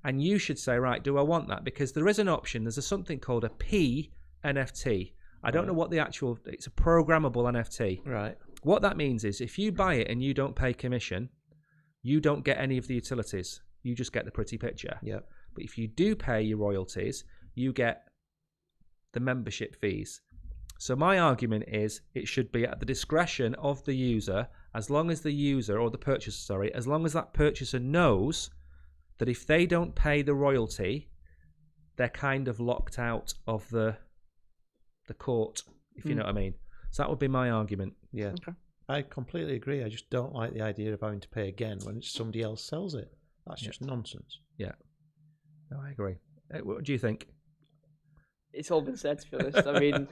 And you should say, right, do I want that? Because there is an option. There's something called a P NFT. I don't know what the actual... It's a programmable NFT. Right. What that means is if you buy it and you don't pay commission, you don't get any of the utilities. You just get the pretty picture. Yep. But if you do pay your royalties, you get the membership fees. So my argument is it should be at the discretion of the user, as long as the user, or the purchaser, sorry, as long as that purchaser knows that if they don't pay the royalty, they're kind of locked out of the court, if you know what I mean. So that would be my argument. Yeah. Okay. I completely agree. I just don't like the idea of having to pay again when it's somebody else sells it. That's just nonsense. Yeah. No, I agree. What do you think? It's all been said, to be honest. I mean,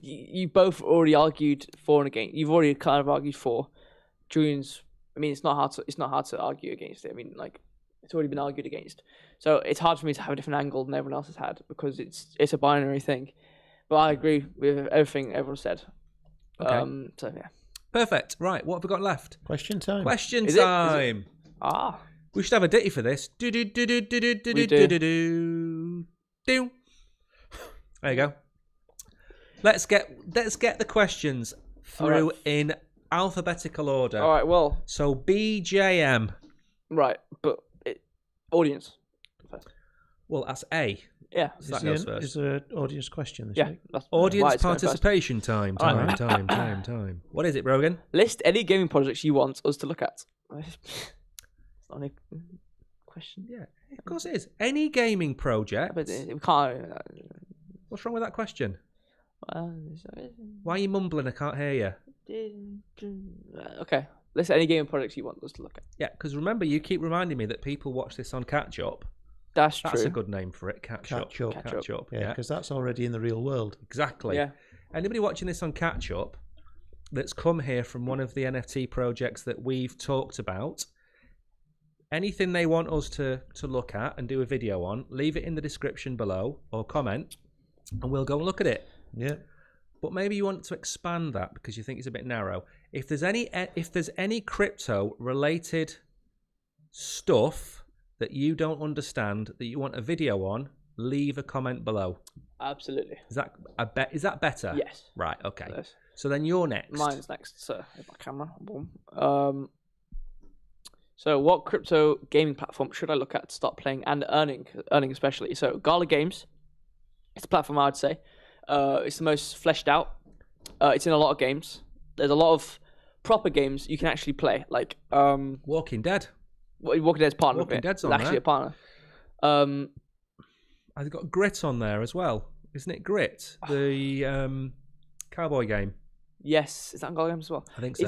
you both already argued for and against. You've already kind of argued for. Julian's I mean, it's not hard to argue against it. I mean, like, it's already been argued against. So it's hard for me to have a different angle than everyone else has had because it's a binary thing. But I agree with everything everyone said. Okay. So yeah. Perfect. Right, what have we got left? Question time. Question Is time. Ah. We should have a ditty for this. Do. There you go. Let's get the questions through in alphabetical order. All right. Well. So BJM. Right, but audience. Well, that's A. Yeah. So that goes first. Is there an audience question this week? Audience participation time. Time. What is it, Brogan? List any gaming projects you want us to look at. It's not a question. Yeah, of course it is. Any gaming project. But we can't. What's wrong with that question? Why are you mumbling? I can't hear you. Okay. List any gaming projects you want us to look at. Yeah, because remember, you keep reminding me that people watch this on Catch Up. That's true. That's a good name for it. Catch Up. Yeah, because that's already in the real world. Exactly. Yeah. Anybody watching this on Catch Up that's come here from one of the NFT projects that we've talked about, anything they want us to look at and do a video on, leave it in the description below or comment, and we'll go and look at it. Yeah. But maybe you want to expand that because you think it's a bit narrow. If there's any crypto related stuff that you don't understand that you want a video on, leave a comment below. Absolutely. Is that better? Yes. Right. Okay. Yes. So then you're next. Mine's next. So my camera. Boom. So what crypto gaming platform should I look at to start playing and earning especially? So Gala Games. It's a platform I would say. It's the most fleshed out. It's in a lot of games. There's a lot of proper games you can actually play, like Walking Dead. Walking Dead's partner. Walking Dead's on actually there. a partner. I've got Grit on there as well, isn't it? Grit, the cowboy game. Yes, is that on Gala Games as well? I think so.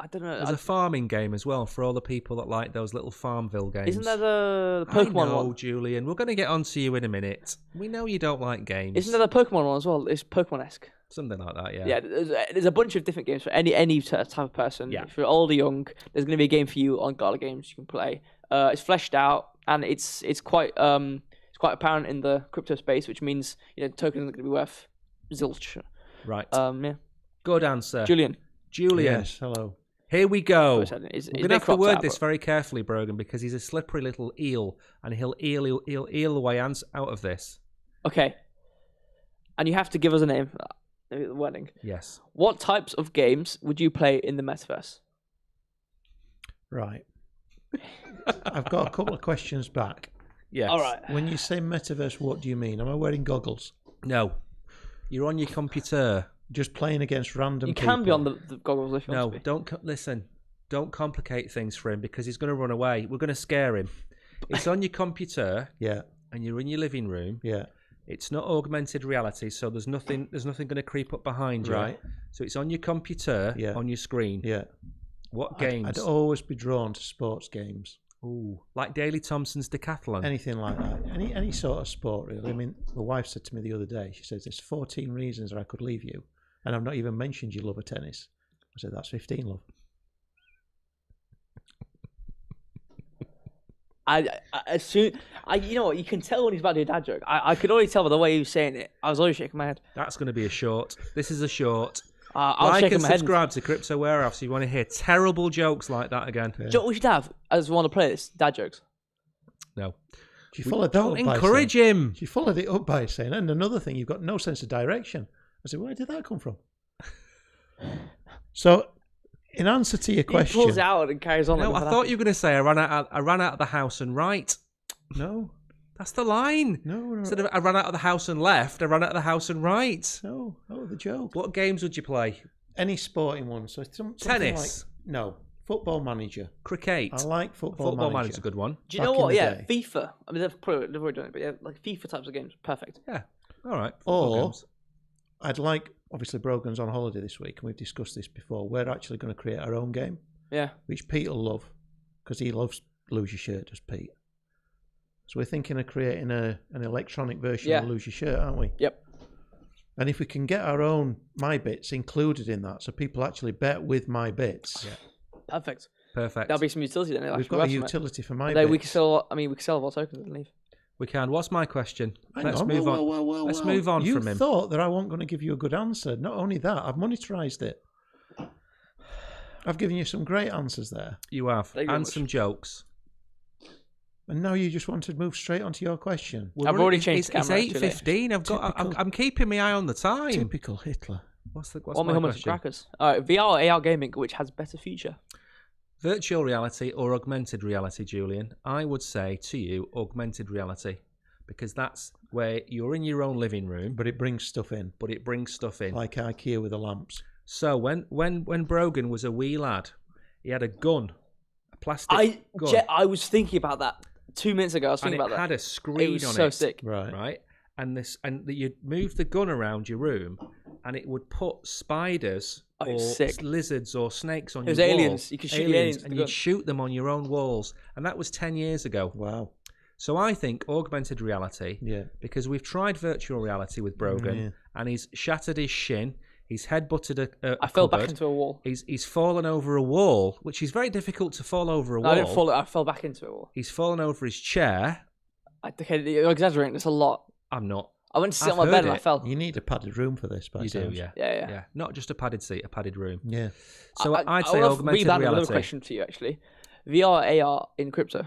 I don't know. There's a farming game as well for all the people that like those little Farmville games. Isn't there the Pokemon I know, one? Julian. We're going to get on to you in a minute. We know you don't like games. Isn't there the Pokemon one as well? It's Pokemon-esque. Something like that, yeah. Yeah, there's a bunch of different games for any type of person. Yeah. If you're old or young, there's going to be a game for you on Gala Games you can play. It's fleshed out and it's quite apparent in the crypto space, which means tokens are going to be worth zilch. Right. Yeah. Good answer, Julian. Yes. Hello. Here we go. We're going to have to word this very carefully, Brogan, because he's a slippery little eel, and he'll eel the way out of this. Okay. And you have to give us a name. The wording. Yes. What types of games would you play in the metaverse? Right. I've got a couple of questions back. Yes. All right. When you say metaverse, what do you mean? Am I wearing goggles? No. You're on your computer. Just playing against random people? You can be on the goggles if you want to be. Don't listen. Don't complicate things for him because he's going to run away. We're going to scare him. It's on your computer. Yeah. And you're in your living room. Yeah. It's not augmented reality, so there's nothing going to creep up behind you. Right. So it's on your computer, on your screen. Yeah. What games? I'd always be drawn to sports games. Ooh, like Daley Thompson's Decathlon. Anything like that. Any sort of sport, really. I mean, my wife said to me the other day, she says, there's 14 reasons that I could leave you, and I've not even mentioned you love a tennis. I said, that's 15, love. You know what? You can tell when he's about to do a dad joke. I could already tell by the way he was saying it. I was always shaking my head. That's going to be a short. This is a short. I'll like shake and my head. subscribe to Crypto Warehouse if you want to hear terrible jokes like that again. Do you know what we should have as we want to play this? Dad jokes. No. She followed that Don't up by encourage saying, him. She followed it up by saying, and another thing, you've got no sense of direction. I said, where did that come from? So, in answer to your question, He pulls out and carries on. No, like I thought you were going to say I ran out of the house and right. No. That's the line. No. Instead of I ran out of the house and left, I ran out of the house and right. No, the joke. What games would you play? Any sporting one. So tennis? Like, no. Football Manager. Cricket. I like Football Manager. Manager's a good one. Do you know Back in what? the Yeah, day. FIFA. I mean, they've already done it, but yeah, like FIFA types of games. Perfect. Yeah. All right. Or games. I'd like, obviously, Brogan's on holiday this week, and we've discussed this before. We're actually going to create our own game. Yeah. Which Pete will love, because he loves Lose Your Shirt, does Pete. So we're thinking of creating an electronic version of Lose Your Shirt, aren't we? Yep. And if we can get our own My Bits included in that, so people actually bet with My Bits, Perfect. Perfect. That'll be some utility then. We've got a utility for my bits. We can sell our tokens and leave. We can. What's my question? Let's move on. Let's move on from him. You thought that I wasn't going to give you a good answer. Not only that, I've monetarised it. I've given you some great answers there. You have. And some jokes. And now you just want to move straight onto your question. I've already changed the camera. It's 8:15. I'm keeping my eye on the time. Typical Hitler. What's my question? Crackers. All right, VR or AR gaming, which has better future? Virtual reality or augmented reality, Julian? I would say to you, augmented reality, because that's where you're in your own living room, but it brings stuff in. Like IKEA with the lamps. So when Brogan was a wee lad, he had a gun, a plastic gun. I was thinking about that 2 minutes ago. I was thinking about that. And it had a screen on it. So sick. Right. And you'd move the gun around your room, and it would put spiders or lizards or snakes on your walls. It was aliens. You could shoot aliens, and you'd shoot them on your own walls. And that was 10 years ago. Wow. So I think augmented reality, because we've tried virtual reality with Brogan, and he's shattered his shin. He's headbutted I fell back into a wall. He's fallen over a wall, which is very difficult to fall over a wall. I didn't fall. I fell back into a wall. He's fallen over his chair. Okay, you're exaggerating. It's a lot. I'm not. I went to sit on my bed and I fell. You need a padded room for this, but you do, yeah. Yeah. Not just a padded seat, a padded room. Yeah. So I'd say augmented reality. Another question to you, actually. VR, AR in crypto.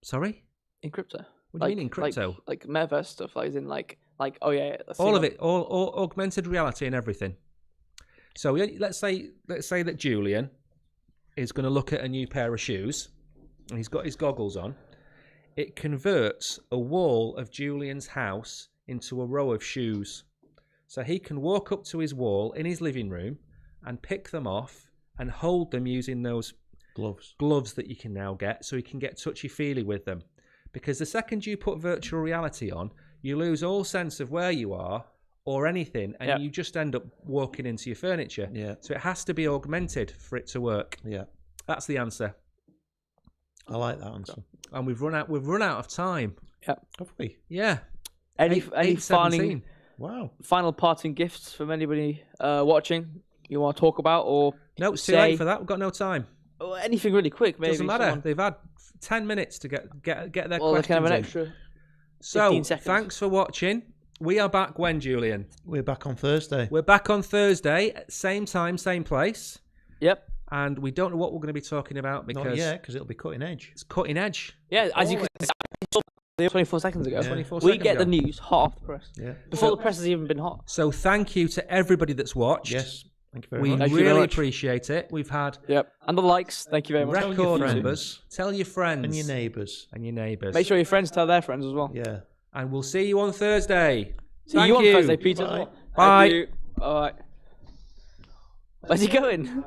Sorry? In crypto. What do you mean in crypto? Like metaverse stuff, like in like all of it, all augmented reality and everything. So let's say that Julian is going to look at a new pair of shoes, and he's got his goggles on. It converts a wall of Julian's house into a row of shoes. So he can walk up to his wall in his living room and pick them off and hold them using those gloves that you can now get, so he can get touchy-feely with them. Because the second you put virtual reality on, you lose all sense of where you are or anything, and you just end up walking into your furniture. Yeah. So it has to be augmented for it to work. Yeah. That's the answer. I like that answer. And we've run out of time. Yeah. Have we? Yeah. Any final parting gifts from anybody watching you want to talk about, or no? It's too late for that. We've got no time. Or anything really quick, maybe. Doesn't matter. They've had 10 minutes to get their questions they can have an in. extra. So thanks for watching. We are back when, Julian? We're back on Thursday. We're back on Thursday, same time, same place. Yep. And we don't know what we're going to be talking about because it'll be cutting edge. It's cutting edge. Yeah, as you can see, 24 seconds ago. Yeah. We get the news hot off the press. Yeah. Before the press has even been hot. So thank you to everybody that's watched. Yes. Thank you very much. We really appreciate it. We've had and the likes. Thank you very much. Record numbers. Tell your friends. And your neighbours. Make sure your friends tell their friends as well. Yeah. And we'll see you on Thursday. See you on Thursday, Peter. Bye. All right. Where's he going?